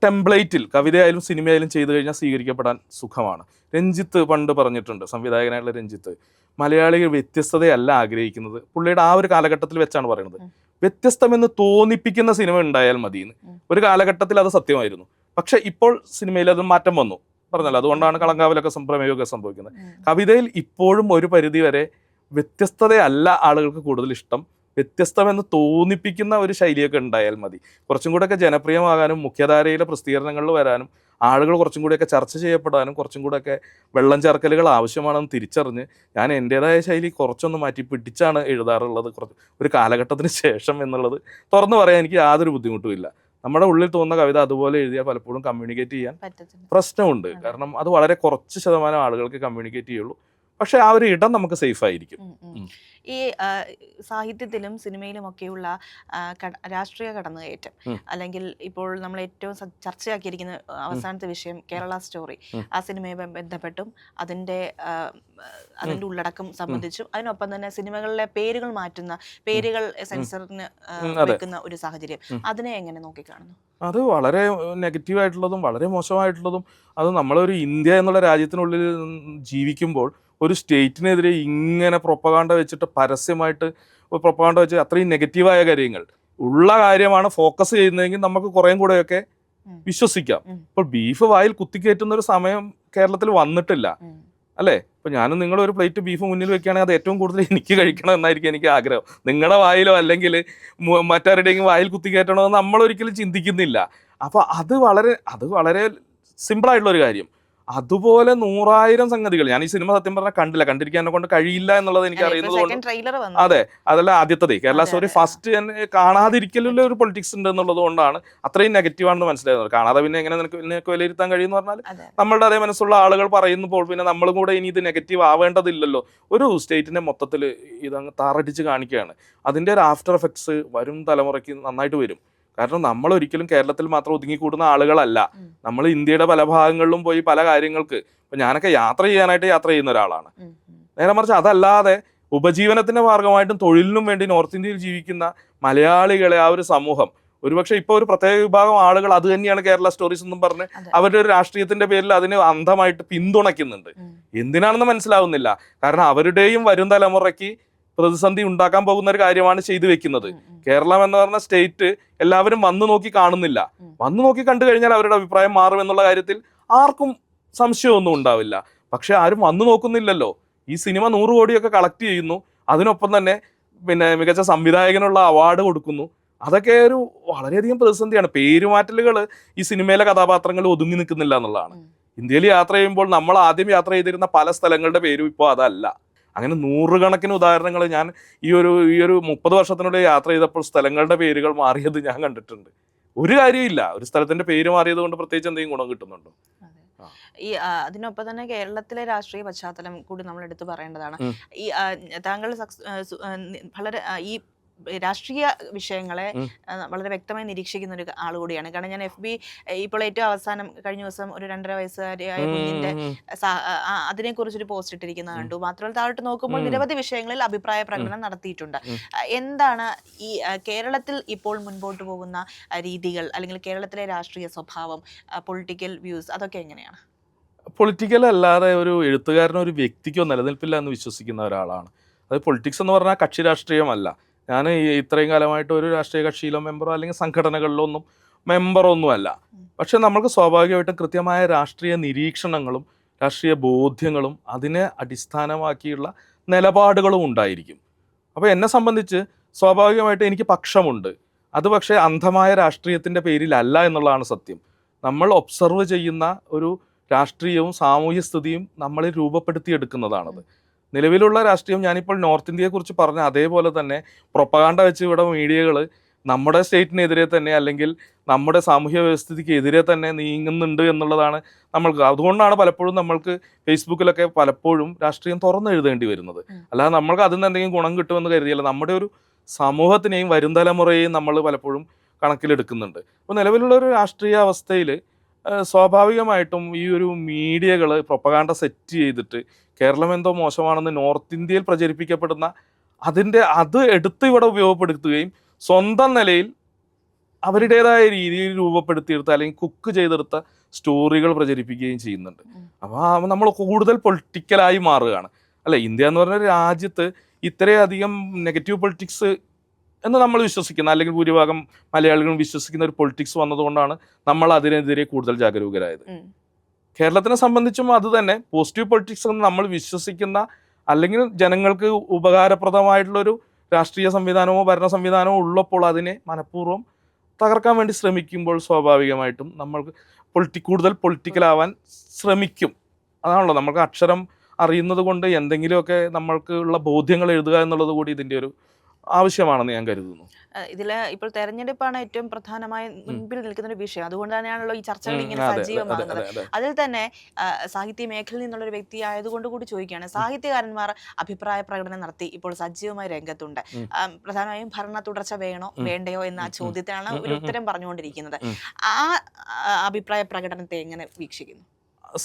S2: ടെംപ്ലേറ്റിൽ കവിതയായാലും സിനിമയായാലും ചെയ്തു കഴിഞ്ഞാൽ സ്വീകരിക്കപ്പെടാൻ സുഖമാണ്. രഞ്ജിത്ത് പണ്ട് പറഞ്ഞിട്ടുണ്ട്, സംവിധായകനായിട്ടുള്ള രഞ്ജിത്ത്, മലയാളികൾ വ്യത്യസ്തതയല്ല ആഗ്രഹിക്കുന്നത്. പുള്ളിയുടെ ആ ഒരു കാലഘട്ടത്തിൽ വെച്ചാണ് പറയുന്നത്. വ്യത്യസ്തമെന്ന് തോന്നിപ്പിക്കുന്ന സിനിമ ഉണ്ടായാൽ മതിയെന്ന്. ഒരു കാലഘട്ടത്തിൽ അത് സത്യമായിരുന്നു. പക്ഷെ ഇപ്പോൾ സിനിമയിൽ അത് മാറ്റം വന്നു പറഞ്ഞല്ലോ. അതുകൊണ്ടാണ് കളങ്കാവിലൊക്കെ പ്രമേയമൊക്കെ സംഭവിക്കുന്നത്. കവിതയിൽ ഇപ്പോഴും ഒരു പരിധി വരെ വ്യത്യസ്തതയല്ല ആളുകൾക്ക് കൂടുതൽ ഇഷ്ടം, വ്യത്യസ്തമെന്ന് തോന്നിപ്പിക്കുന്ന ഒരു ശൈലിയൊക്കെ ഉണ്ടായാൽ മതി. കുറച്ചും കൂടെയൊക്കെ ജനപ്രിയമാകാനും മുഖ്യധാരയിലെ പ്രസിദ്ധീകരണങ്ങളിൽ വരാനും ആളുകൾ കുറച്ചും കൂടെയൊക്കെ ചർച്ച ചെയ്യപ്പെടാനും കുറച്ചും കൂടെയൊക്കെ വെള്ളം ചേർക്കലുകൾ ആവശ്യമാണെന്ന് തിരിച്ചറിഞ്ഞ് ഞാൻ എൻ്റെതായ ശൈലി കുറച്ചൊന്ന് മാറ്റി പിടിച്ചാണ് എഴുതാറുള്ളത് ഒരു കാലഘട്ടത്തിന് ശേഷം എന്നുള്ളത് തുറന്നു പറയാൻ എനിക്ക് യാതൊരു ബുദ്ധിമുട്ടുമില്ല. നമ്മുടെ ഉള്ളിൽ തോന്നുന്ന കവിത അതുപോലെ എഴുതിയാൽ പലപ്പോഴും കമ്മ്യൂണിക്കേറ്റ് ചെയ്യാൻ പ്രശ്നമുണ്ട്. കാരണം അത് വളരെ കുറച്ച് ശതമാനം ആളുകൾക്ക് കമ്മ്യൂണിക്കേറ്റ് ചെയ്യുള്ളൂ. പക്ഷെ ആ ഒരു ഇടം നമുക്ക് സേഫ് ആയിരിക്കും.
S1: ഈ സാഹിത്യത്തിലും സിനിമയിലും ഒക്കെയുള്ള രാഷ്ട്രീയ കടന്നുകയറ്റം, അല്ലെങ്കിൽ ഇപ്പോൾ നമ്മൾ ഏറ്റവും ചർച്ചയാക്കിയിരിക്കുന്ന അവസാനത്തെ വിഷയം കേരള സ്റ്റോറി, ആ സിനിമയെ ബന്ധപ്പെട്ടും അതിൻ്റെ ഉള്ളടക്കം സംബന്ധിച്ചും, അതിനൊപ്പം തന്നെ സിനിമകളിലെ പേരുകൾ മാറ്റുന്ന, പേരുകൾ സെൻസറിന് വെക്കുന്ന ഒരു സാഹചര്യം, അതിനെ എങ്ങനെ നോക്കിക്കാണുന്നു?
S2: അത് വളരെ നെഗറ്റീവായിട്ടുള്ളതും വളരെ മോശമായിട്ടുള്ളതും, അത് നമ്മളൊരു ഇന്ത്യ എന്നുള്ള രാജ്യത്തിനുള്ളിൽ ജീവിക്കുമ്പോൾ ഒരു സ്റ്റേറ്റിനെതിരെ ഇങ്ങനെ പ്രൊപ്പഗാണ്ട വെച്ചിട്ട് പരസ്യമായിട്ട് പ്രൊപ്പഗാണ്ട വെച്ച് അത്രയും നെഗറ്റീവായ കാര്യങ്ങൾ ഉള്ള കാര്യമാണ് ഫോക്കസ് ചെയ്യുന്നതെങ്കിൽ നമുക്ക് കുറേം കൂടെയൊക്കെ വിശ്വസിക്കാം. ഇപ്പോൾ ബീഫ് വായിൽ കുത്തിക്കയറ്റുന്ന ഒരു സമയം കേരളത്തിൽ വന്നിട്ടില്ല അല്ലേ? ഇപ്പൊ ഞാനും നിങ്ങളും ഒരു പ്ലേറ്റ് ബീഫ് മുന്നിൽ വെക്കുകയാണെങ്കിൽ അത് ഏറ്റവും കൂടുതൽ എനിക്ക് കഴിക്കണം എന്നായിരിക്കും എനിക്ക് ആഗ്രഹം. നിങ്ങളുടെ വായിലോ അല്ലെങ്കിൽ മറ്റാരുടെയെങ്കിലും വായിൽ കുത്തിക്കയറ്റണമെന്ന് നമ്മളൊരിക്കലും ചിന്തിക്കുന്നില്ല. അപ്പൊ അത് വളരെ സിമ്പിളായിട്ടുള്ള ഒരു കാര്യം. അതുപോലെ 100,000 സംഗതികൾ ഞാൻ ഈ സിനിമ സത്യം പറഞ്ഞാൽ കണ്ടില്ല, കണ്ടിരിക്കാൻ എന്നെ കൊണ്ട് കഴിയില്ല എന്നുള്ളത് എനിക്ക് അറിയുന്നത് കൊണ്ട്. അതെ, അതല്ല ആദ്യത്തെ കേരള സ്റ്റോറി ഫസ്റ്റ് കാണാതിരിക്കലുള്ള ഒരു പൊളിറ്റിക്സ് ഉണ്ട് എന്നുള്ളത് കൊണ്ടാണ് അത്രയും നെഗറ്റീവാണെന്ന് മനസ്സിലായത്. കാണാതെ പിന്നെ എങ്ങനെ നിനക്ക് വിലയിരുത്താൻ കഴിയുമെന്ന് പറഞ്ഞാൽ നമ്മളുടെ അതേ മനസ്സുള്ള ആളുകൾ പറയുമ്പോൾ പിന്നെ നമ്മളും കൂടെ ഇനി ഇത് നെഗറ്റീവ് ആവേണ്ടതില്ലല്ലോ. ഒരു സ്റ്റേറ്റിനെ മൊത്തത്തിൽ ഇതങ്ങ് താറടിച്ച് കാണിക്കുകയാണ്. അതിൻ്റെ ഒരു ആഫ്റ്റർ എഫക്ട്സ് വരും തലമുറയ്ക്ക് നന്നായിട്ട് വരും. കാരണം നമ്മൾ ഒരിക്കലും കേരളത്തിൽ മാത്രം ഒതുങ്ങിക്കൂടുന്ന ആളുകളല്ല. നമ്മൾ ഇന്ത്യയുടെ പല ഭാഗങ്ങളിലും പോയി പല കാര്യങ്ങൾക്ക്, ഇപ്പൊ ഞാനൊക്കെ യാത്ര ചെയ്യുന്ന ഒരാളാണ്. നേരെ മറിച്ച് അതല്ലാതെ ഉപജീവനത്തിന്റെ മാർഗമായിട്ടും തൊഴിലിനും വേണ്ടി നോർത്ത് ഇന്ത്യയിൽ ജീവിക്കുന്ന മലയാളികളെ ആ ഒരു സമൂഹം, ഒരുപക്ഷെ ഇപ്പൊ ഒരു പ്രത്യേക വിഭാഗം ആളുകൾ അത് തന്നെയാണ് കേരള സ്റ്റോറീസ് എന്നും പറഞ്ഞ് അവരുടെ ഒരു രാഷ്ട്രീയത്തിന്റെ പേരിൽ അതിനെ അന്ധമായിട്ട് പിന്തുണയ്ക്കുന്നുണ്ട്. എന്തിനാണെന്ന് മനസ്സിലാവുന്നില്ല. കാരണം അവരുടെയും വരും തലമുറയ്ക്ക് പ്രതിസന്ധി ഉണ്ടാക്കാൻ പോകുന്ന ഒരു കാര്യമാണ് ചെയ്തു വെക്കുന്നത്. കേരളം എന്ന് പറഞ്ഞ സ്റ്റേറ്റ് എല്ലാവരും വന്നു നോക്കി കാണുന്നില്ല. വന്നു നോക്കി കണ്ടു കഴിഞ്ഞാൽ അവരുടെ അഭിപ്രായം മാറും എന്നുള്ള കാര്യത്തിൽ ആർക്കും സംശയമൊന്നും ഉണ്ടാവില്ല. പക്ഷെ ആരും വന്നു നോക്കുന്നില്ലല്ലോ. ഈ സിനിമ 100 കോടിയൊക്കെ കളക്ട് ചെയ്യുന്നു, അതിനൊപ്പം തന്നെ പിന്നെ മികച്ച സംവിധായകനുള്ള അവാർഡ് കൊടുക്കുന്നു. അതൊക്കെ ഒരു വളരെയധികം പ്രതിസന്ധിയാണ്. പേരുമാറ്റലുകൾ ഈ സിനിമയിലെ കഥാപാത്രങ്ങൾ ഒതുങ്ങി നിൽക്കുന്നില്ല എന്നുള്ളതാണ്. ഇന്ത്യയിൽ യാത്ര ചെയ്യുമ്പോൾ നമ്മൾ ആദ്യം യാത്ര ചെയ്തിരുന്ന പല സ്ഥലങ്ങളുടെ പേരും ഇപ്പോൾ അതല്ല. അങ്ങനെ 100 കണക്കിന് ഉദാഹരണങ്ങൾ ഞാൻ ഈ ഒരു 30 വർഷത്തിനുള്ളിൽ യാത്ര ചെയ്തപ്പോൾ സ്ഥലങ്ങളുടെ പേരുകൾ മാറിയത് ഞാൻ കണ്ടിട്ടുണ്ട്. ഒരു കാര്യമില്ല, ഒരു സ്ഥലത്തിന്റെ പേര് മാറിയത് കൊണ്ട് പ്രത്യേകിച്ച് എന്തെങ്കിലും ഗുണം കിട്ടുന്നുണ്ടോ?
S1: ഈ അതിനൊപ്പം തന്നെ കേരളത്തിലെ രാഷ്ട്രീയ പശ്ചാത്തലം കൂടി നമ്മൾ എടുത്തു പറയേണ്ടതാണ്. ഈ താങ്കൾ വളരെ ഈ രാഷ്ട്രീയ വിഷയങ്ങളെ വളരെ വ്യക്തമായി നിരീക്ഷിക്കുന്ന ഒരു ആൾ കൂടിയാണ്. കാരണം ഞാൻ FB ഇപ്പോൾ ഏറ്റവും അവസാനം കഴിഞ്ഞ ദിവസം ഒരു 2.5 വയസ്സുകാരിയായ കുഞ്ഞിന്റെ അതിനെക്കുറിച്ചൊരു പോസ്റ്റ് ഇട്ടിരിക്കുന്നത് കണ്ടു. മാത്രമല്ല താഴോട്ട് നോക്കുമ്പോൾ നിരവധി വിഷയങ്ങളിൽ അഭിപ്രായ പ്രകടനം നടത്തിയിട്ടുണ്ട്. എന്താണ് ഈ കേരളത്തിൽ ഇപ്പോൾ മുൻപോട്ട് പോകുന്ന രീതികൾ, അല്ലെങ്കിൽ കേരളത്തിലെ രാഷ്ട്രീയ സ്വഭാവം, പൊളിറ്റിക്കൽ വ്യൂസ്, അതൊക്കെ എങ്ങനെയാണ്?
S2: പൊളിറ്റിക്കൽ അല്ലാതെ ഒരു എഴുത്തുകാരനോ ഒരു വ്യക്തിക്കോ നിലനിൽപ്പില്ല എന്ന് വിശ്വസിക്കുന്ന ഒരാളാണ്. അത് പൊളിറ്റിക്സ് എന്ന് പറഞ്ഞാൽ കക്ഷി രാഷ്ട്രീയമല്ല. ഞാൻ ഇത്രയും കാലമായിട്ട് ഒരു രാഷ്ട്രീയ കക്ഷിയിലോ മെമ്പറോ അല്ലെങ്കിൽ സംഘടനകളിലോ ഒന്നും മെമ്പറൊന്നുമല്ല. പക്ഷെ നമ്മൾക്ക് സ്വാഭാവികമായിട്ടും കൃത്യമായ രാഷ്ട്രീയ നിരീക്ഷണങ്ങളും രാഷ്ട്രീയ ബോധ്യങ്ങളും അതിനെ അടിസ്ഥാനമാക്കിയുള്ള നിലപാടുകളും ഉണ്ടായിരിക്കും. അപ്പോൾ എന്നെ സംബന്ധിച്ച് സ്വാഭാവികമായിട്ട് എനിക്ക് പക്ഷമുണ്ട്. അത് പക്ഷേ അന്ധമായ രാഷ്ട്രീയത്തിൻ്റെ പേരിലല്ല എന്നുള്ളതാണ് സത്യം. നമ്മൾ ഒബ്സർവ് ചെയ്യുന്ന ഒരു രാഷ്ട്രീയവും സാമൂഹ്യ സ്ഥിതിയും നമ്മളിൽ രൂപപ്പെടുത്തിയെടുക്കുന്നതാണത്. നിലവിലുള്ള രാഷ്ട്രീയം, ഞാനിപ്പോൾ നോർത്ത് ഇന്ത്യയെക്കുറിച്ച് പറഞ്ഞ അതേപോലെ തന്നെ പ്രൊപ്പഗാണ്ട വെച്ച് ഇവിടെ മീഡിയകൾ നമ്മുടെ സ്റ്റേറ്റിനെതിരെ തന്നെ അല്ലെങ്കിൽ നമ്മുടെ സാമൂഹ്യ വ്യവസ്ഥിതിക്ക് എതിരെ തന്നെ നീങ്ങുന്നുണ്ട് എന്നുള്ളതാണ് നമ്മൾക്ക്. അതുകൊണ്ടാണ് പലപ്പോഴും നമ്മൾക്ക് ഫേസ്ബുക്കിലൊക്കെ പലപ്പോഴും രാഷ്ട്രീയം തുറന്നെഴുതേണ്ടി വരുന്നത്. അല്ലാതെ നമ്മൾക്ക് അതിൽ നിന്ന് എന്തെങ്കിലും ഗുണം കിട്ടുമെന്ന് കരുതിയല്ല, നമ്മുടെ ഒരു സമൂഹത്തിനെയും വരും തലമുറയെയും നമ്മൾ പലപ്പോഴും കണക്കിലെടുക്കുന്നുണ്ട്. അപ്പോൾ നിലവിലുള്ള ഒരു രാഷ്ട്രീയ അവസ്ഥയിൽ സ്വാഭാവികമായിട്ടും ഈ ഒരു മീഡിയകൾ പ്രൊപ്പഗാണ്ട സെറ്റ് ചെയ്തിട്ട് കേരളം എന്തോ മോശമാണെന്ന് നോർത്ത് ഇന്ത്യയിൽ പ്രചരിപ്പിക്കപ്പെടുന്ന അത് എടുത്ത് ഇവിടെ ഉപയോഗപ്പെടുത്തുകയും സ്വന്തം നിലയിൽ അവരുടേതായ രീതിയിൽ രൂപപ്പെടുത്തിയെടുത്ത അല്ലെങ്കിൽ കുക്ക് ചെയ്തെടുത്ത സ്റ്റോറികൾ പ്രചരിപ്പിക്കുകയും ചെയ്യുന്നുണ്ട്. അപ്പോൾ നമ്മൾ കൂടുതൽ പൊളിറ്റിക്കലായി മാറുകയാണ് അല്ലേ? ഇന്ത്യ എന്ന് പറഞ്ഞ രാജ്യത്ത് ഇത്രയധികം നെഗറ്റീവ് പൊളിറ്റിക്സ് എന്ന് നമ്മൾ വിശ്വസിക്കുന്ന, അല്ലെങ്കിൽ ഭൂരിഭാഗം മലയാളികളും വിശ്വസിക്കുന്ന ഒരു പൊളിറ്റിക്സ് വന്നതുകൊണ്ടാണ് നമ്മൾ അതിനെതിരെ കൂടുതൽ ജാഗരൂകരായത്. കേരളത്തിനെ സംബന്ധിച്ചും അത് തന്നെ പോസിറ്റീവ് പൊളിറ്റിക്സ് എന്ന് നമ്മൾ വിശ്വസിക്കുന്ന, അല്ലെങ്കിൽ ജനങ്ങൾക്ക് ഉപകാരപ്രദമായിട്ടുള്ളൊരു രാഷ്ട്രീയ സംവിധാനമോ ഭരണ സംവിധാനമോ ഉള്ളപ്പോൾ അതിനെ മനഃപൂർവ്വം തകർക്കാൻ വേണ്ടി ശ്രമിക്കുമ്പോൾ സ്വാഭാവികമായിട്ടും നമ്മൾക്ക് കൂടുതൽ പൊളിറ്റിക്കലാവാൻ ശ്രമിക്കും. അതാണല്ലോ നമ്മൾക്ക് അക്ഷരം അറിയുന്നത് കൊണ്ട് എന്തെങ്കിലുമൊക്കെ നമ്മൾക്ക് ഉള്ള ബോധ്യങ്ങൾ എഴുതുക എന്നുള്ളത് കൂടി ഇതിൻ്റെ ഒരു ആവശ്യമാണെന്ന് ഞാൻ കരുതുന്നു.
S1: ഇതില് ഇപ്പോൾ തെരഞ്ഞെടുപ്പാണ് ഏറ്റവും പ്രധാനമായി മുൻപിൽ നിൽക്കുന്ന ഒരു വിഷയം. അതുകൊണ്ട് തന്നെയാണല്ലോ ഈ ചർച്ചകൾ ഇങ്ങനെ
S2: അതെ, അതെ, അതെ,
S1: സജീവമാകുന്നത്.
S2: അതെ, അതെ.
S1: അതിൽ തന്നെ സാഹിത്യ മേഖലയിൽ നിന്നുള്ള ഒരു വ്യക്തി ആയതുകൊണ്ട് കൂടി ചോദിക്കുകയാണ്. സാഹിത്യകാരന്മാർ അഭിപ്രായ പ്രകടനം നടത്തി ഇപ്പോൾ സജീവമായി രംഗത്തുണ്ട്. പ്രധാനമായും ഭരണ തുടർച്ച വേണോ വേണ്ടയോ എന്ന ചോദ്യത്തിനാണ് ഒരു ഉത്തരം പറഞ്ഞുകൊണ്ടിരിക്കുന്നത്. ആ അഭിപ്രായ പ്രകടനത്തെ എങ്ങനെ വീക്ഷിക്കുന്നു?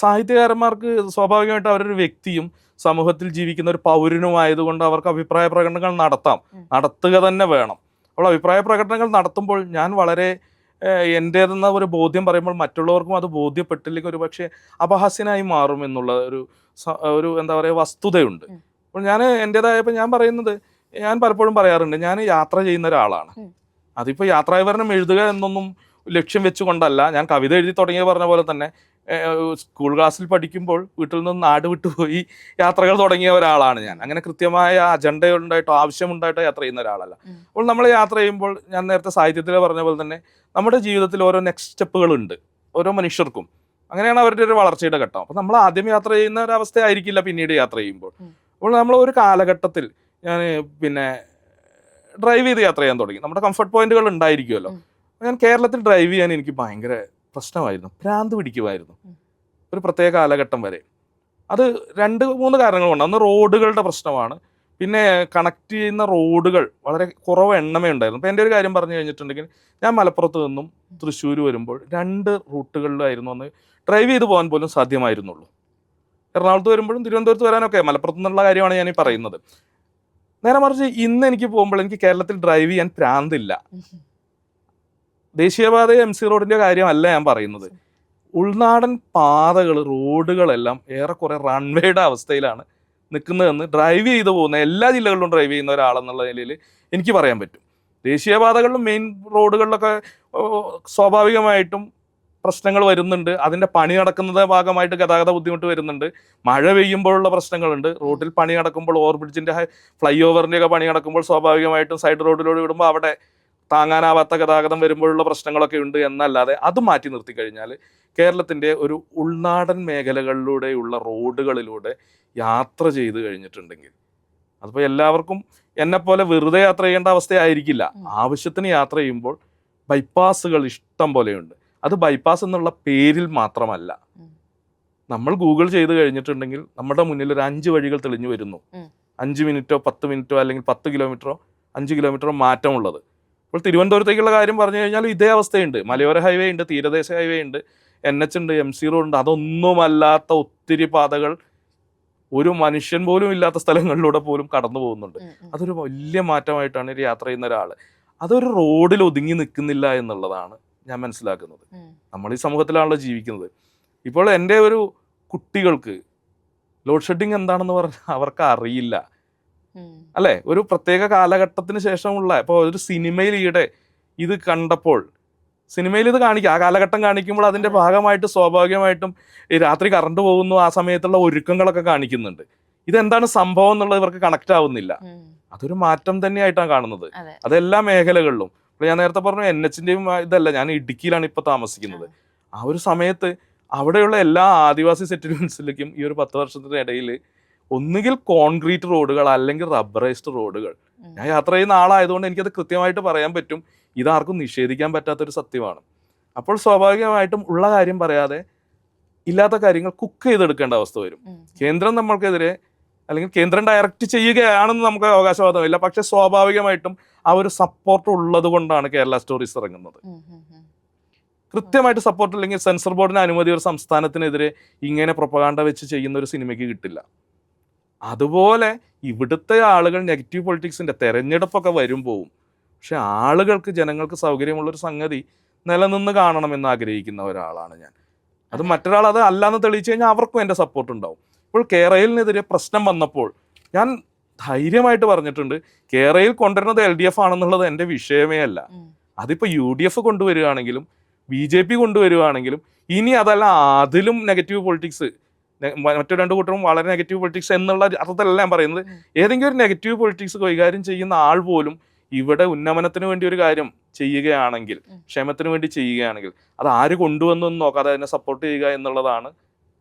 S2: സാഹിത്യകാരന്മാർക്ക് സ്വാഭാവികമായിട്ട് അവരൊരു വ്യക്തിയും സമൂഹത്തിൽ ജീവിക്കുന്ന ഒരു പൗരനുമായതുകൊണ്ട് അവർക്ക് അഭിപ്രായ പ്രകടനങ്ങൾ നടത്തുക തന്നെ വേണം. അപ്പോൾ അഭിപ്രായ പ്രകടനങ്ങൾ നടത്തുമ്പോൾ ഞാൻ വളരെ എൻ്റേതെന്ന ഒരു ബോധ്യം പറയുമ്പോൾ മറ്റുള്ളവർക്കും അത് ബോധ്യപ്പെട്ടില്ലെങ്കിൽ ഒരു പക്ഷേ അപഹാസ്യനായി മാറും എന്നുള്ള ഒരു എന്താ പറയുക വസ്തുതയുണ്ട്. അപ്പോൾ ഞാൻ എൻ്റേതായപ്പോൾ ഞാൻ പറയുന്നത്, ഞാൻ പലപ്പോഴും പറയാറുണ്ട്, ഞാൻ യാത്ര ചെയ്യുന്ന ഒരാളാണ്. അതിപ്പോൾ യാത്രാവിവരണം എഴുതുക എന്നൊന്നും ലക്ഷ്യം വെച്ചുകൊണ്ടല്ല. ഞാൻ കവിത എഴുതി തുടങ്ങിയ പറഞ്ഞ പോലെ തന്നെ സ്കൂൾ ക്ലാസ്സിൽ പഠിക്കുമ്പോൾ വീട്ടിൽ നിന്ന് നാട് വിട്ടുപോയി യാത്രകൾ തുടങ്ങിയ ഒരാളാണ് ഞാൻ. അങ്ങനെ കൃത്യമായ അജണ്ടയുണ്ടായിട്ടോ ആവശ്യമുണ്ടായിട്ടോ യാത്ര ചെയ്യുന്ന ഒരാളല്ല. അപ്പോൾ നമ്മൾ യാത്ര ചെയ്യുമ്പോൾ ഞാൻ നേരത്തെ സാഹിത്യത്തിൽ പറഞ്ഞ പോലെ തന്നെ നമ്മുടെ ജീവിതത്തിൽ ഓരോ നെക്സ്റ്റ് സ്റ്റെപ്പുകളുണ്ട് ഓരോ മനുഷ്യർക്കും. അങ്ങനെയാണ് അവരുടെ ഒരു വളർച്ചയുടെ ഘട്ടം. അപ്പോൾ നമ്മൾ ആദ്യം യാത്ര ചെയ്യുന്ന ഒരു അവസ്ഥയായിരിക്കില്ല പിന്നീട് യാത്ര ചെയ്യുമ്പോൾ. അപ്പോൾ നമ്മൾ ഒരു കാലഘട്ടത്തിൽ ഞാൻ ഡ്രൈവ് ചെയ്ത് യാത്ര ചെയ്യാൻ തുടങ്ങി. നമ്മുടെ കംഫർട്ട് പോയിന്റുകൾ ഉണ്ടായിരിക്കുമല്ലോ. ഞാൻ കേരളത്തിൽ ഡ്രൈവ് ചെയ്യാൻ എനിക്ക് ഭയങ്കര പ്രശ്നമായിരുന്നു, ഭ്രാന്ത് പിടിക്കുമായിരുന്നു ഒരു പ്രത്യേക കാലഘട്ടം വരെ. അത് 2-3 കാരണങ്ങൾ കൊണ്ട്. ഒന്ന് റോഡുകളുടെ പ്രശ്നമാണ്. പിന്നെ കണക്ട് ചെയ്യുന്ന റോഡുകൾ വളരെ കുറവ് എണ്ണമേ ഉണ്ടായിരുന്നു. ഇപ്പോൾ എൻ്റെ ഒരു കാര്യം പറഞ്ഞു കഴിഞ്ഞിട്ടുണ്ടെങ്കിൽ, ഞാൻ മലപ്പുറത്ത് നിന്നും തൃശ്ശൂർ വരുമ്പോൾ 2 റൂട്ടുകളിലായിരുന്നു അന്ന് ഡ്രൈവ് ചെയ്ത് പോകാൻ പോലും സാധ്യമായിരുന്നുള്ളൂ. എറണാകുളത്ത് വരുമ്പോഴും തിരുവനന്തപുരത്ത് വരാനൊക്കെ മലപ്പുറത്ത് നിന്നുള്ള കാര്യമാണ് ഞാൻ ഈ പറയുന്നത്. നേരെ മറിച്ച് ഇന്ന് എനിക്ക് പോകുമ്പോൾ എനിക്ക് കേരളത്തിൽ ഡ്രൈവ് ചെയ്യാൻ ഭ്രാന്തില്ല. ദേശീയപാത MC റോഡിൻ്റെ കാര്യമല്ല ഞാൻ പറയുന്നത്. ഉൾനാടൻ പാതകൾ, റോഡുകളെല്ലാം ഏറെക്കുറെ റൺവേയുടെ അവസ്ഥയിലാണ് നിൽക്കുന്നതെന്ന് ഡ്രൈവ് ചെയ്ത് പോകുന്ന എല്ലാ ജില്ലകളിലും ഡ്രൈവ് ചെയ്യുന്ന ഒരാളെന്നുള്ള നിലയിൽ എനിക്ക് പറയാൻ പറ്റും. ദേശീയപാതകളിലും മെയിൻ റോഡുകളിലൊക്കെ സ്വാഭാവികമായിട്ടും പ്രശ്നങ്ങൾ വരുന്നുണ്ട്. അതിൻ്റെ പണി നടക്കുന്നത് ഭാഗമായിട്ട് ഗതാഗത ബുദ്ധിമുട്ട് വരുന്നുണ്ട്. മഴ പെയ്യുമ്പോഴുള്ള പ്രശ്നങ്ങളുണ്ട്. റോഡിൽ പണി നടക്കുമ്പോൾ, ഓവർ ബ്രിഡ്ജിൻ്റെ ഫ്ലൈ ഓവറിൻ്റെയൊക്കെ പണി നടക്കുമ്പോൾ സ്വാഭാവികമായിട്ടും സൈഡ് റോഡിലൂടെ വിടുമ്പോൾ അവിടെ താങ്ങാനാവാത്ത ഗതാഗതം വരുമ്പോഴുള്ള പ്രശ്നങ്ങളൊക്കെ ഉണ്ട്. എന്നല്ലാതെ അത് മാറ്റി നിർത്തി കഴിഞ്ഞാൽ കേരളത്തിൻ്റെ ഒരു ഉൾനാടൻ മേഖലകളിലൂടെയുള്ള റോഡുകളിലൂടെ യാത്ര ചെയ്ത് കഴിഞ്ഞിട്ടുണ്ടെങ്കിൽ, അതിപ്പോൾ എല്ലാവർക്കും എന്നെപ്പോലെ വെറുതെ യാത്ര ചെയ്യേണ്ട അവസ്ഥയായിരിക്കില്ല. ആവശ്യത്തിന് യാത്ര ചെയ്യുമ്പോൾ ബൈപ്പാസുകൾ ഇഷ്ടം പോലെയുണ്ട്. അത് ബൈപ്പാസ് എന്നുള്ള പേരിൽ മാത്രമല്ല. നമ്മൾ ഗൂഗിൾ ചെയ്ത് കഴിഞ്ഞിട്ടുണ്ടെങ്കിൽ നമ്മുടെ മുന്നിൽ ഒരു 5 വഴികൾ തെളിഞ്ഞു വരുന്നു. 5 മിനിറ്റോ 10 മിനിറ്റോ അല്ലെങ്കിൽ 10 കിലോമീറ്ററോ 5 കിലോമീറ്ററോ മാറ്റമുള്ളത്. ഇപ്പോൾ തിരുവനന്തപുരത്തേക്കുള്ള കാര്യം പറഞ്ഞു കഴിഞ്ഞാൽ ഇതേ അവസ്ഥയുണ്ട്. മലയോര ഹൈവേ ഉണ്ട്, തീരദേശ ഹൈവേ ഉണ്ട്, NH ഉണ്ട്, MC റോഡ് ഉണ്ട്. അതൊന്നുമല്ലാത്ത ഒത്തിരി പാതകൾ ഒരു മനുഷ്യൻ പോലും ഇല്ലാത്ത സ്ഥലങ്ങളിലൂടെ പോലും കടന്നു പോകുന്നുണ്ട്. അതൊരു വലിയ മാറ്റമായിട്ടാണ് ഒരു യാത്ര ചെയ്യുന്ന ഒരാൾ. അതൊരു റോഡിൽ ഒതുങ്ങി നിൽക്കുന്നില്ല എന്നുള്ളതാണ് ഞാൻ മനസ്സിലാക്കുന്നത്. നമ്മൾ ഈ സമൂഹത്തിലാണല്ലോ ജീവിക്കുന്നത്. ഇപ്പോൾ എൻ്റെ ഒരു കുട്ടികൾക്ക് ലോഡ് ഷെഡിങ് എന്താണെന്ന് പറഞ്ഞാൽ അവർക്ക് അറിയില്ല, അല്ലേ? ഒരു പ്രത്യേക കാലഘട്ടത്തിന് ശേഷമുള്ള, ഇപ്പോൾ ഒരു സിനിമയിൽ ഈയിടെ ഇത് കണ്ടപ്പോൾ, സിനിമയിൽ ഇത് കാണിക്കുക, ആ കാലഘട്ടം കാണിക്കുമ്പോൾ അതിൻ്റെ ഭാഗമായിട്ട് സ്വാഭാവികമായിട്ടും ഈ രാത്രി കറണ്ട് പോകുന്നു, ആ സമയത്തുള്ള ഒരുക്കങ്ങളൊക്കെ കാണിക്കുന്നുണ്ട്. ഇതെന്താണ് സംഭവം എന്നുള്ളത് ഇവർക്ക് കണക്റ്റ് ആവുന്നില്ല. അതൊരു മാറ്റം തന്നെയായിട്ടാണ് കാണുന്നത്. അതെല്ലാ മേഖലകളിലും. ഇപ്പോൾ ഞാൻ നേരത്തെ പറഞ്ഞു NHൻ്റെയും ഇതല്ല, ഞാൻ ഇടുക്കിയിലാണ് ഇപ്പോൾ താമസിക്കുന്നത്. ആ ഒരു സമയത്ത് അവിടെയുള്ള എല്ലാ ആദിവാസി സെറ്റിൽമെൻറ്റ്സിലേക്കും ഈ ഒരു 10 വർഷത്തിനിടയിൽ ഒന്നുകിൽ കോൺക്രീറ്റ് റോഡുകൾ അല്ലെങ്കിൽ റബ്ബറൈസ്ഡ് റോഡുകൾ. ഞാൻ യാത്ര ചെയ്യുന്ന ആളായതുകൊണ്ട് എനിക്കത് കൃത്യമായിട്ട് പറയാൻ പറ്റും. ഇതാർക്കും നിഷേധിക്കാൻ പറ്റാത്തൊരു സത്യമാണ്. അപ്പോൾ സ്വാഭാവികമായിട്ടും ഉള്ള കാര്യം പറയാതെ ഇല്ലാത്ത കാര്യങ്ങൾ കുക്ക് ചെയ്തെടുക്കേണ്ട അവസ്ഥ വരും. കേന്ദ്രം നമ്മൾക്കെതിരെ അല്ലെങ്കിൽ കേന്ദ്രം ഡയറക്റ്റ് ചെയ്യുകയാണെന്ന് നമുക്ക് അവകാശവാദമില്ല. പക്ഷെ സ്വാഭാവികമായിട്ടും ആ ഒരു സപ്പോർട്ട് ഉള്ളത് കൊണ്ടാണ് കേരള സ്റ്റോറീസ് ഇറങ്ങുന്നത്. കൃത്യമായിട്ട് സപ്പോർട്ട് ഇല്ലെങ്കിൽ സെൻസർ ബോർഡിന് അനുമതി ഒരു സംസ്ഥാനത്തിനെതിരെ ഇങ്ങനെ പ്രൊപ്പഗാണ്ട വെച്ച് ചെയ്യുന്ന ഒരു സിനിമയ്ക്ക് കിട്ടില്ല. അതുപോലെ ഇവിടുത്തെ ആളുകൾ നെഗറ്റീവ് പൊളിറ്റിക്സിൻ്റെ തെരഞ്ഞെടുപ്പൊക്കെ വരും പോവും. പക്ഷെ ആളുകൾക്ക്, ജനങ്ങൾക്ക് സൗകര്യമുള്ളൊരു സംഗതി നിലനിന്ന് കാണണമെന്ന് ആഗ്രഹിക്കുന്ന ഒരാളാണ് ഞാൻ. അത് മറ്റൊരാൾ അത് അല്ലാന്ന് തെളിയിച്ചു കഴിഞ്ഞാൽ അവർക്കും എൻ്റെ സപ്പോർട്ട് ഉണ്ടാവും. ഇപ്പോൾ കേരളത്തിനെതിരെ പ്രശ്നം വന്നപ്പോൾ ഞാൻ ധൈര്യമായിട്ട് പറഞ്ഞിട്ടുണ്ട്, കേരളയിൽ കൊണ്ടുവരുന്നത് LDF ആണെന്നുള്ളത് എൻ്റെ വിഷയമേ അല്ല. അതിപ്പോൾ UDF കൊണ്ടുവരികയാണെങ്കിലും BJP കൊണ്ടുവരികയാണെങ്കിലും, ഇനി അതല്ല അതിലും നെഗറ്റീവ് പൊളിറ്റിക്സ്, മറ്റു 2 കൂട്ടരും വളരെ നെഗറ്റീവ് പൊളിറ്റിക്സ് എന്നുള്ള അർത്ഥത്തിലല്ല ഞാൻ പറയുന്നത്. ഏതെങ്കിലും ഒരു നെഗറ്റീവ് പൊളിറ്റിക്സ് കൈകാര്യം ചെയ്യുന്ന ആൾ പോലും ഇവിടെ ഉന്നമനത്തിന് വേണ്ടി ഒരു കാര്യം ചെയ്യുകയാണെങ്കിൽ, ക്ഷേമത്തിന് വേണ്ടി ചെയ്യുകയാണെങ്കിൽ, അത് ആര് കൊണ്ടുവന്നു എന്ന് നോക്കാതെ അതിനെ സപ്പോർട്ട് ചെയ്യുക എന്നുള്ളതാണ്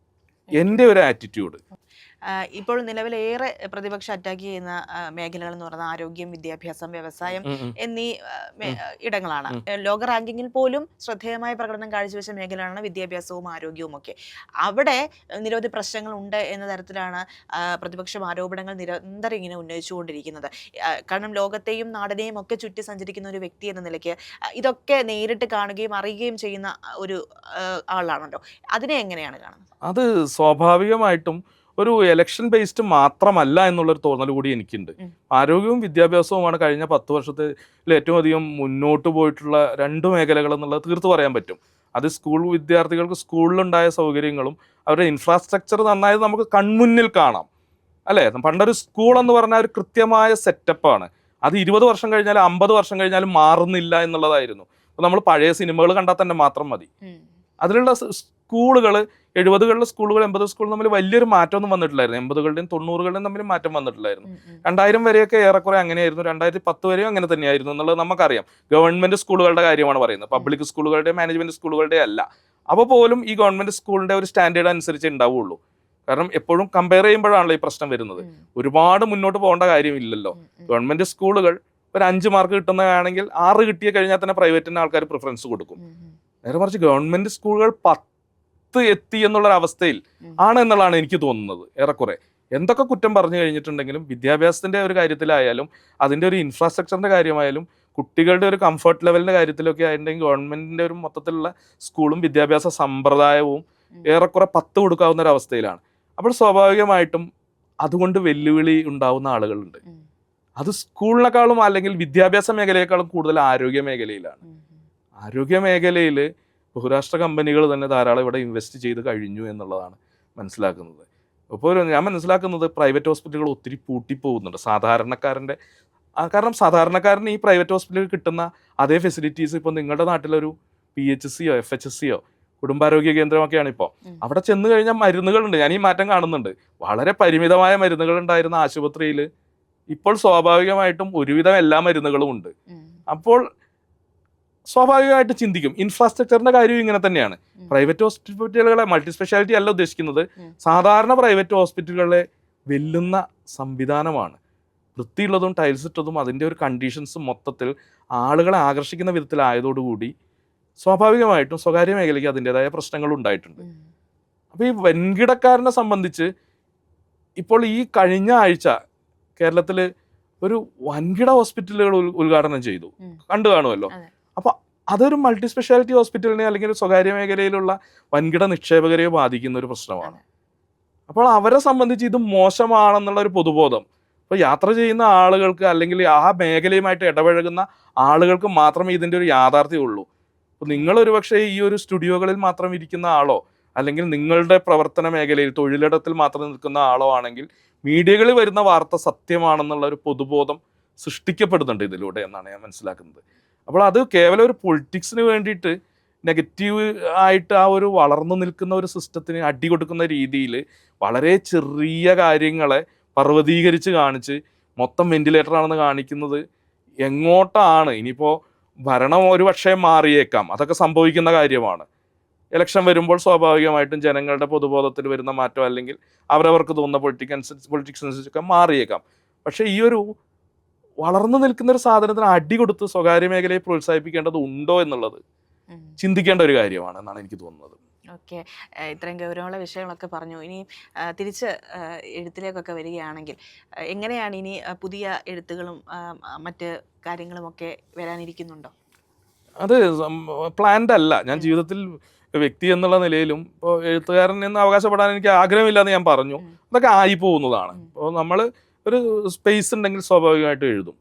S2: എൻ്റെ ഒരു ആറ്റിറ്റ്യൂഡ്.
S1: ഇപ്പോൾ നിലവിലേറെ പ്രതിപക്ഷം അറ്റാക്ക് ചെയ്യുന്ന മേഖലകൾ എന്ന് പറയുന്നത് ആരോഗ്യം, വിദ്യാഭ്യാസം, വ്യവസായം എന്നീ ഇടങ്ങളാണ്. ലോക റാങ്കിങ്ങിൽ പോലും ശ്രദ്ധേയമായ പ്രകടനം കാഴ്ചവെച്ച മേഖലയാണ് വിദ്യാഭ്യാസവും ആരോഗ്യവും ഒക്കെ. അവിടെ നിരവധി പ്രശ്നങ്ങൾ ഉണ്ട് എന്ന തരത്തിലാണ് പ്രതിപക്ഷം ആരോപണങ്ങൾ നിരന്തരം ഇങ്ങനെ ഉന്നയിച്ചുകൊണ്ടിരിക്കുന്നത്. കാരണം ലോകത്തെയും നാടിനെയും ഒക്കെ ചുറ്റി സഞ്ചരിക്കുന്ന ഒരു വ്യക്തി എന്ന നിലയ്ക്ക് ഇതൊക്കെ നേരിട്ട് കാണുകയും അറിയുകയും ചെയ്യുന്ന ഒരു ആളാണല്ലോ. അതിനെ എങ്ങനെയാണ് കാണുന്നത്?
S2: അത് സ്വാഭാവികമായിട്ടും ഒരു എലക്ഷൻ ബേസ്ഡ് മാത്രമല്ല എന്നുള്ളൊരു തോന്നൽ കൂടി എനിക്കുണ്ട്. ആരോഗ്യവും വിദ്യാഭ്യാസവുമാണ് കഴിഞ്ഞ 10 വർഷത്തിൽ ഏറ്റവും അധികം മുന്നോട്ട് പോയിട്ടുള്ള 2 മേഖലകൾ എന്നുള്ളത് തീർത്ത് പറയാൻ പറ്റും. അത് സ്കൂൾ വിദ്യാർത്ഥികൾക്ക് സ്കൂളിലുണ്ടായ സൗകര്യങ്ങളും അവരുടെ ഇൻഫ്രാസ്ട്രക്ചർ നന്നായത് നമുക്ക് കൺമുന്നിൽ കാണാം അല്ലേ. പണ്ടൊരു സ്കൂൾ എന്ന് പറഞ്ഞാൽ ഒരു കൃത്യമായ സെറ്റപ്പാണ്. അത് 20 വർഷം കഴിഞ്ഞാലും 50 വർഷം കഴിഞ്ഞാലും മാറുന്നില്ല എന്നുള്ളതായിരുന്നു. അപ്പോൾ നമ്മൾ പഴയ സിനിമകൾ കണ്ടാൽ തന്നെ മാത്രം മതി. അതിലുള്ള സ്കൂളുകൾ 70കളിലെ സ്കൂളുകൾ 80 സ്കൂളുകൾ തമ്മിൽ വലിയൊരു മാറ്റമൊന്നും വന്നിട്ടില്ലായിരുന്നു. 80കളുടെയും 90കളുടെയും തമ്മിൽ മാറ്റം വന്നിട്ടില്ലായിരുന്നു. 2000 വരെയൊക്കെ ഏറെക്കുറെ അങ്ങനെയായിരുന്നു. 2010 വരെയും അങ്ങനെ തന്നെയായിരുന്നു എന്നുള്ളത് നമുക്കറിയാം. ഗവൺമെന്റ് സ്കൂളുകളുടെ കാര്യമാണ് പറയുന്നത്, പബ്ലിക് സ്കൂളുകളുടെ മാനേജ്മെന്റ് സ്കൂളുകളുടെ അല്ല. അപ്പോൾ പോലും ഈ ഗവൺമെന്റ് സ്കൂളിന്റെ ഒരു സ്റ്റാൻഡേർഡ് അനുസരിച്ച് ഉണ്ടാവുള്ളൂ. കാരണം എപ്പോഴും കമ്പയർ ചെയ്യുമ്പോഴാണല്ലോ ഈ പ്രശ്നം വരുന്നത്. ഒരുപാട് മുന്നോട്ട് പോകേണ്ട കാര്യമില്ലല്ലോ. ഗവൺമെന്റ് സ്കൂളുകൾ ഒരു 5 മാർക്ക് കിട്ടുന്നതാണെങ്കിൽ 6 കിട്ടിയ കഴിഞ്ഞാൽ തന്നെ പ്രൈവറ്റിന് ആൾക്കാർ പ്രിഫറൻസ് കൊടുക്കും. നേരെ മറിച്ച് ഗവൺമെന്റ് സ്കൂളുകൾ 10 എത്തി എന്നുള്ളൊരവസ്ഥയിൽ ആണ് എന്നുള്ളതാണ് എനിക്ക് തോന്നുന്നത്. ഏറെക്കുറെ എന്തൊക്കെ കുറ്റം പറഞ്ഞു കഴിഞ്ഞിട്ടുണ്ടെങ്കിലും വിദ്യാഭ്യാസത്തിന്റെ ഒരു കാര്യത്തിലായാലും അതിന്റെ ഒരു ഇൻഫ്രാസ്ട്രക്ചറിന്റെ കാര്യമായാലും കുട്ടികളുടെ ഒരു കംഫർട്ട് ലെവലിന്റെ കാര്യത്തിലൊക്കെ ആയിട്ടുണ്ടെങ്കിൽ ഗവൺമെന്റിന്റെ ഒരു മൊത്തത്തിലുള്ള സ്കൂളും വിദ്യാഭ്യാസ സമ്പ്രദായവും ഏറെക്കുറെ 10 കൊടുക്കാവുന്ന ഒരു അവസ്ഥയിലാണ്. അപ്പോൾ സ്വാഭാവികമായിട്ടും അതുകൊണ്ട് വെല്ലുവിളി ഉണ്ടാവുന്ന ആളുകളുണ്ട്. അത് സ്കൂളിനേക്കാളും അല്ലെങ്കിൽ വിദ്യാഭ്യാസ മേഖലയെക്കാളും കൂടുതൽ ആരോഗ്യ മേഖലയിലാണ്. ആരോഗ്യ മേഖലയിൽ ബഹുരാഷ്ട്ര കമ്പനികൾ തന്നെ ധാരാളം ഇവിടെ ഇൻവെസ്റ്റ് ചെയ്ത് കഴിഞ്ഞു എന്നുള്ളതാണ് മനസ്സിലാക്കുന്നത്. അപ്പോൾ ഞാൻ മനസ്സിലാക്കുന്നത് പ്രൈവറ്റ് ഹോസ്പിറ്റലുകൾ ഒത്തിരി പൂട്ടിപ്പോകുന്നുണ്ട് സാധാരണക്കാരൻ്റെ. കാരണം ഈ പ്രൈവറ്റ് ഹോസ്പിറ്റലുകൾ കിട്ടുന്ന അതേ ഫെസിലിറ്റീസ് ഇപ്പോൾ നിങ്ങളുടെ നാട്ടിലൊരു PHCയോ FHCയോ കുടുംബാരോഗ്യ കേന്ദ്രമൊക്കെയാണ് ഇപ്പോൾ. അവിടെ ചെന്ന് കഴിഞ്ഞാൽ മരുന്നുകളുണ്ട്. ഞാൻ ഈ മാറ്റം കാണുന്നുണ്ട്. വളരെ പരിമിതമായ മരുന്നുകൾ ഉണ്ടായിരുന്ന ആശുപത്രിയിൽ ഇപ്പോൾ സ്വാഭാവികമായിട്ടും ഒരുവിധം എല്ലാ മരുന്നുകളും ഉണ്ട്. അപ്പോൾ സ്വാഭാവികമായിട്ട് ചിന്തിക്കും. ഇൻഫ്രാസ്ട്രക്ചറിന്റെ കാര്യവും ഇങ്ങനെ തന്നെയാണ്. പ്രൈവറ്റ് ഹോസ്പിറ്റലുകളെ മൾട്ടി സ്പെഷ്യാലിറ്റി അല്ല ഉദ്ദേശിക്കുന്നത്, സാധാരണ പ്രൈവറ്റ് ഹോസ്പിറ്റലുകളെ വെല്ലുന്ന സംവിധാനമാണ്. വൃത്തിയുള്ളതും ടൈൽസ് ഇട്ടതും അതിൻ്റെ ഒരു കണ്ടീഷൻസും മൊത്തത്തിൽ ആളുകളെ ആകർഷിക്കുന്ന വിധത്തിലായതോടുകൂടി സ്വാഭാവികമായിട്ടും സ്വകാര്യ മേഖലയ്ക്ക് അതിൻ്റെതായ പ്രശ്നങ്ങൾ ഉണ്ടായിട്ടുണ്ട്. അപ്പോൾ ഈ വൻകിടക്കാരനെ സംബന്ധിച്ച് ഇപ്പോൾ ഈ കഴിഞ്ഞ ആഴ്ച കേരളത്തിൽ ഒരു വൻകിട ഹോസ്പിറ്റലുകൾ ഉദ്ഘാടനം ചെയ്തു, കണ്ടു കാണുമല്ലോ. അപ്പോൾ അതൊരു മൾട്ടി സ്പെഷ്യാലിറ്റി ഹോസ്പിറ്റലിനെ അല്ലെങ്കിൽ സ്വകാര്യ മേഖലയിലുള്ള വൻകിട നിക്ഷേപകരെയോ ബാധിക്കുന്ന ഒരു പ്രശ്നമാണ്. അപ്പോൾ അവരെ സംബന്ധിച്ച് ഇത് മോശമാണെന്നുള്ള ഒരു പൊതുബോധം ഇപ്പോൾ യാത്ര ചെയ്യുന്ന ആളുകൾക്ക് അല്ലെങ്കിൽ ആ മേഖലയുമായിട്ട് ഇടപഴകുന്ന ആളുകൾക്ക് മാത്രമേ ഇതിൻ്റെ ഒരു യാഥാർത്ഥ്യമുള്ളൂ. അപ്പോൾ നിങ്ങളൊരു പക്ഷേ ഈ ഒരു സ്റ്റുഡിയോകളിൽ മാത്രം ഇരിക്കുന്ന ആളോ അല്ലെങ്കിൽ നിങ്ങളുടെ പ്രവർത്തന മേഖലയിൽ തൊഴിലിടത്തിൽ മാത്രം നിൽക്കുന്ന ആളോ ആണെങ്കിൽ മീഡിയകളിൽ വരുന്ന വാർത്ത സത്യമാണെന്നുള്ള ഒരു പൊതുബോധം സൃഷ്ടിക്കപ്പെടുന്നുണ്ട് ഇതിലൂടെ എന്നാണ് ഞാൻ മനസ്സിലാക്കുന്നത്. അപ്പോൾ അത് കേവലം ഒരു പൊളിറ്റിക്സിന് വേണ്ടിയിട്ട് നെഗറ്റീവ് ആയിട്ട് ആ ഒരു വളർന്നു നിൽക്കുന്ന ഒരു സിസ്റ്റത്തിന് അടി കൊടുക്കുന്ന രീതിയിൽ വളരെ ചെറിയ കാര്യങ്ങളെ പർവ്വതീകരിച്ച് കാണിച്ച് മൊത്തം വെന്റിലേറ്റർ ആണെന്ന് കാണിക്കുന്നത് എങ്ങോട്ടാണ്? ഇനിയിപ്പോൾ ഭരണം ഒരു പക്ഷേ മാറിയേക്കാം, അതൊക്കെ സംഭവിക്കുന്ന കാര്യമാണ്. ഇലക്ഷൻ വരുമ്പോൾ സ്വാഭാവികമായിട്ടും ജനങ്ങളുടെ പൊതുബോധത്തിൽ വരുന്ന മാറ്റം അല്ലെങ്കിൽ അവരവർക്ക് തോന്നുന്ന പൊളിറ്റിക്സ് അനുസരിച്ചൊക്കെ മാറിയേക്കാം. പക്ഷേ ഈ ഒരു വളർന്നു നിൽക്കുന്ന ഒരു സാധനത്തിന് അടി കൊടുത്ത് സ്വകാര്യ മേഖലയെ പ്രോത്സാഹിപ്പിക്കേണ്ടത് ഉണ്ടോ എന്നുള്ളത് ചിന്തിക്കേണ്ട ഒരു കാര്യമാണ് എന്നാണ് എനിക്ക് തോന്നുന്നത്.
S1: ഓക്കെ, ഇത്രയും ഗൗരവമുള്ള വിഷയങ്ങളൊക്കെ പറഞ്ഞു. ഇനി തിരിച്ച് എഴുത്തിലേക്കൊക്കെ വരികയാണെങ്കിൽ എങ്ങനെയാണ് ഇനി പുതിയ എഴുത്തുകളും മറ്റ് കാര്യങ്ങളുമൊക്കെ വരാനിരിക്കുന്നുണ്ടോ?
S2: അത് പ്ലാൻഡ് അല്ല. ഞാൻ ജീവിതത്തിൽ വ്യക്തി എന്നുള്ള നിലയിലും ഇപ്പോൾ എഴുത്തുകാരൻ എന്ന് അവകാശപ്പെടാൻ എനിക്ക് ആഗ്രഹമില്ലാന്ന് ഞാൻ പറഞ്ഞു. അതൊക്കെ ആയി പോകുന്നതാണ്. ഇപ്പോൾ നമ്മൾ ഒരു സ്പേസ് ഉണ്ടെങ്കിൽ സ്വാഭാവികമായിട്ടും എഴുതും.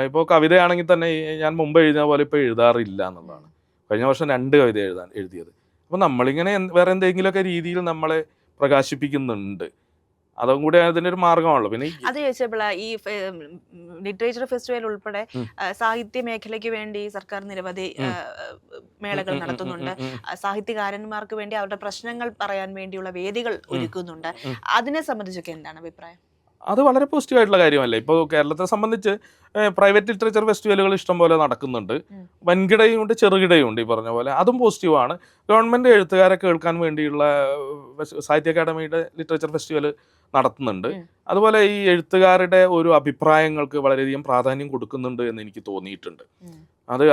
S2: ഇപ്പോൾ കവിതയാണെങ്കിൽ തന്നെ ഞാൻ മുമ്പ് എഴുതിയ പോലെ ഇപ്പോൾ എഴുതാറില്ല എന്നുള്ളതാണ്. കഴിഞ്ഞ വർഷം 2 കവിത എഴുതിയത്. അപ്പോൾ നമ്മളിങ്ങനെ വേറെ എന്തെങ്കിലുമൊക്കെ രീതിയിൽ നമ്മളെ പ്രകാശിപ്പിക്കുന്നുണ്ട്. അതും കൂടി അതിൻ്റെ ഒരു മാർഗമാണല്ലോ. പിന്നെ
S1: അത് ചോദിച്ചപ്പോൾ ഈ ലിറ്ററേച്ചർ ഫെസ്റ്റിവൽ ഉൾപ്പെടെ സാഹിത്യ മേഖലയ്ക്ക് വേണ്ടി സർക്കാർ നിരവധി മേളകൾ നടത്തുന്നുണ്ട്. സാഹിത്യകാരന്മാർക്ക് വേണ്ടി അവരുടെ പ്രശ്നങ്ങൾ പറയാൻ വേണ്ടിയുള്ള വേദികൾ ഒരുക്കുന്നുണ്ട്. അതിനെ സംബന്ധിച്ചൊക്കെ എന്താണ് അഭിപ്രായം?
S2: അത് വളരെ പോസിറ്റീവായിട്ടുള്ള കാര്യമല്ലേ. ഇപ്പോൾ കേരളത്തെ സംബന്ധിച്ച് പ്രൈവറ്റ് ലിറ്ററേച്ചർ ഫെസ്റ്റിവലുകൾ ഇഷ്ടംപോലെ നടക്കുന്നുണ്ട്. വൻകിടയും ഉണ്ട്, ചെറുകിടയും ഉണ്ട്. ഈ പറഞ്ഞ പോലെ അതും പോസിറ്റീവാണ്. ഗവൺമെൻറ് എഴുത്തുകാരെ കേൾക്കാൻ വേണ്ടിയുള്ള സാഹിത്യ അക്കാദമിയുടെ ലിറ്ററേച്ചർ ഫെസ്റ്റിവൽ നടത്തുന്നുണ്ട്. അതുപോലെ ഈ എഴുത്തുകാരുടെ ഒരു അഭിപ്രായങ്ങൾക്ക് വളരെയധികം പ്രാധാന്യം കൊടുക്കുന്നുണ്ട് എന്ന് എനിക്ക് തോന്നിയിട്ടുണ്ട്.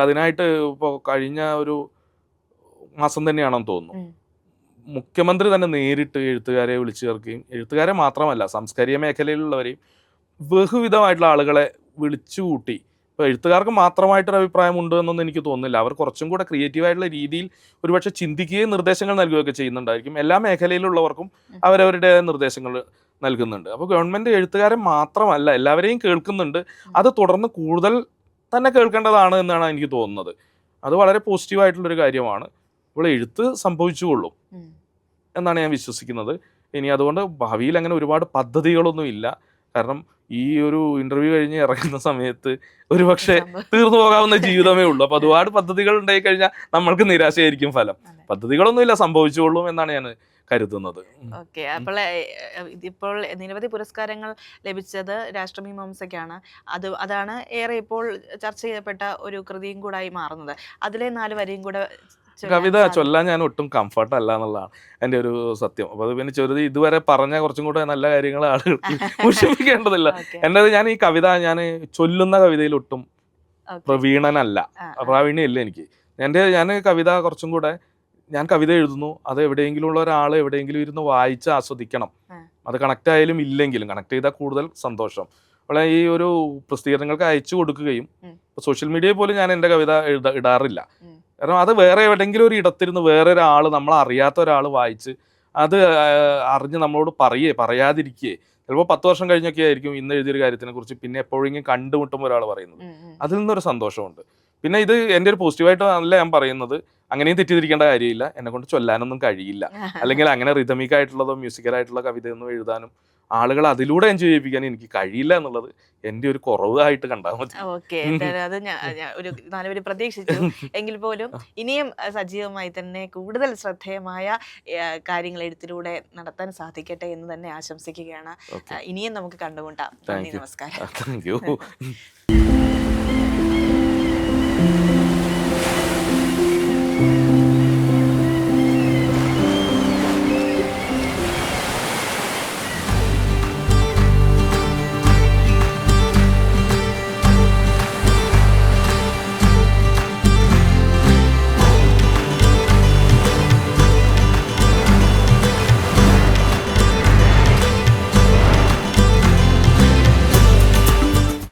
S2: അതിനായിട്ട് ഇപ്പോൾ കഴിഞ്ഞ ഒരു മാസം തന്നെയാണെന്ന് തോന്നുന്നു, മുഖ്യമന്ത്രി തന്നെ നേരിട്ട് എഴുത്തുകാരെ വിളിച്ചു ചേർക്കുകയും, എഴുത്തുകാരെ മാത്രമല്ല സാംസ്കാരിക മേഖലയിലുള്ളവരെയും ബഹുവിധമായിട്ടുള്ള ആളുകളെ വിളിച്ചുകൂട്ടി. ഇപ്പോൾ എഴുത്തുകാർക്ക് മാത്രമായിട്ടൊരു അഭിപ്രായം ഉണ്ട് എന്നൊന്നും എനിക്ക് തോന്നുന്നില്ല. അവർ കുറച്ചും കൂടെ ക്രിയേറ്റീവായിട്ടുള്ള രീതിയിൽ ഒരുപക്ഷെ ചിന്തിക്കുകയും നിർദ്ദേശങ്ങൾ നൽകുകയൊക്കെ ചെയ്യുന്നുണ്ടായിരിക്കും. എല്ലാ മേഖലയിലുള്ളവർക്കും അവരവരുടെ നിർദ്ദേശങ്ങൾ നൽകുന്നുണ്ട്. അപ്പോൾ ഗവൺമെൻറ് എഴുത്തുകാരെ മാത്രമല്ല എല്ലാവരെയും കേൾക്കുന്നുണ്ട്. അത് തുടർന്ന് കൂടുതൽ തന്നെ കേൾക്കേണ്ടതാണ് എന്നാണ് എനിക്ക് തോന്നുന്നത്. അത് വളരെ പോസിറ്റീവായിട്ടുള്ളൊരു കാര്യമാണ്. ഇപ്പോൾ എഴുത്ത് സംഭവിച്ചുകൊള്ളും എന്നാണ് ഞാൻ വിശ്വസിക്കുന്നത്. ഇനി അതുകൊണ്ട് ഭാവിയിൽ അങ്ങനെ ഒരുപാട് പദ്ധതികളൊന്നും ഇല്ല. കാരണം ഈ ഒരു ഇൻ്റർവ്യൂ കഴിഞ്ഞ് ഇറങ്ങുന്ന സമയത്ത് ഒരുപക്ഷെ തീർന്നു പോകാവുന്ന ജീവിതമേ ഉള്ളൂ. അപ്പോൾ ഒരുപാട് പദ്ധതികൾ ഉണ്ടായി കഴിഞ്ഞാൽ നമ്മൾക്ക് നിരാശയായിരിക്കും ഫലം. പദ്ധതികളൊന്നുമില്ല, സംഭവിച്ചുകൊള്ളും എന്നാണ് ഞാൻ കരുതുന്നത്.
S1: ഓക്കെ. അപ്പോൾ ഇതിപ്പോൾ നിരവധി പുരസ്കാരങ്ങൾ ലഭിച്ചത് രാഷ്ട്രമീമാംസയ്ക്കാണ്. അതാണ് ഏറെ ഇപ്പോൾ ചർച്ച ചെയ്യപ്പെട്ട ഒരു കൃതിയും കൂടായി മാറുന്നത്. അതിലെ 4 വരിയും കൂടെ
S2: കവിത ചൊല്ലാൻ ഞാൻ ഒട്ടും കംഫർട്ട് അല്ല എന്നുള്ളതാണ് എൻ്റെ ഒരു സത്യം. അപ്പോൾ അത് പിന്നെ ചെറുത് ഇതുവരെ പറഞ്ഞ കുറച്ചും കൂടെ നല്ല കാര്യങ്ങൾ ആളുകൾക്ക് മുഷിപ്പിക്കേണ്ടതില്ല. എൻ്റെ ഞാൻ ഈ കവിത ഞാൻ ചൊല്ലുന്ന കവിതയിൽ ഒട്ടും പ്രവീണനല്ല, പ്രാവീണ്യമില്ല എനിക്ക്. ഞാൻ കവിത കുറച്ചും കൂടെ, ഞാൻ കവിത എഴുതുന്നു, അത് എവിടെയെങ്കിലും ഉള്ള ഒരാൾ എവിടെയെങ്കിലും ഇരുന്ന് വായിച്ച് ആസ്വദിക്കണം. അത് കണക്റ്റ് ആയാലും ഇല്ലെങ്കിലും കണക്ട് ചെയ്താൽ കൂടുതൽ സന്തോഷം. അപ്പോൾ ഈ ഒരു പ്രസിദ്ധീകരണങ്ങൾക്ക് അയച്ചു കൊടുക്കുകയും സോഷ്യൽ മീഡിയയിൽ പോലും ഞാൻ എൻ്റെ കവിത ഇടാറില്ല. കാരണം അത് വേറെ എവിടെയെങ്കിലും ഒരു ഇടത്തിരുന്ന് വേറെ ഒരാൾ, നമ്മളറിയാത്ത ഒരാൾ വായിച്ച് അത് അറിഞ്ഞ് നമ്മളോട് പറയാതിരിക്കുകയെ, ചിലപ്പോൾ 10 വർഷം കഴിഞ്ഞൊക്കെ ആയിരിക്കും ഇന്ന് എഴുതിയൊരു കാര്യത്തിനെ കുറിച്ച് പിന്നെ എപ്പോഴെങ്കിലും കണ്ടുമുട്ടുമ്പോൾ ഒരാൾ പറയുന്നത്. അതിൽ നിന്നൊരു സന്തോഷമുണ്ട്. പിന്നെ ഇത് എൻ്റെ ഒരു പോസിറ്റീവായിട്ട് അല്ല ഞാൻ പറയുന്നത്, അങ്ങനെയും തെറ്റിദ്ധരിക്കേണ്ട കാര്യമില്ല. എന്നെ കൊണ്ട് ചൊല്ലാനൊന്നും കഴിയില്ല, അല്ലെങ്കിൽ അങ്ങനെ റിതമിക് ആയിട്ടുള്ളതോ മ്യൂസിക്കലായിട്ടുള്ള കവിതയൊന്നും എഴുതാനും ആളുകൾ അതിലൂടെ എൻജോയ് ചെയ്യിപ്പിക്കാൻ എനിക്ക് കഴിയില്ല എന്നുള്ളത് എൻ്റെ ഒരു കുറവായിട്ട് കണ്ടാൽ മതി.
S1: ഓക്കെ, അത് ഞാൻ ഒരു 4 പേര് പ്രതീക്ഷിച്ചു. എങ്കിൽ പോലും ഇനിയും സജീവമായി തന്നെ കൂടുതൽ ശ്രദ്ധേയമായ കാര്യങ്ങൾ എഴുത്തിലൂടെ നടത്താൻ സാധിക്കട്ടെ എന്ന് തന്നെ ആശംസിക്കുകയാണ്. ഇനിയും നമുക്ക് കണ്ടുമുട്ടാം. നന്ദി, നമസ്കാരം.
S2: Thank you.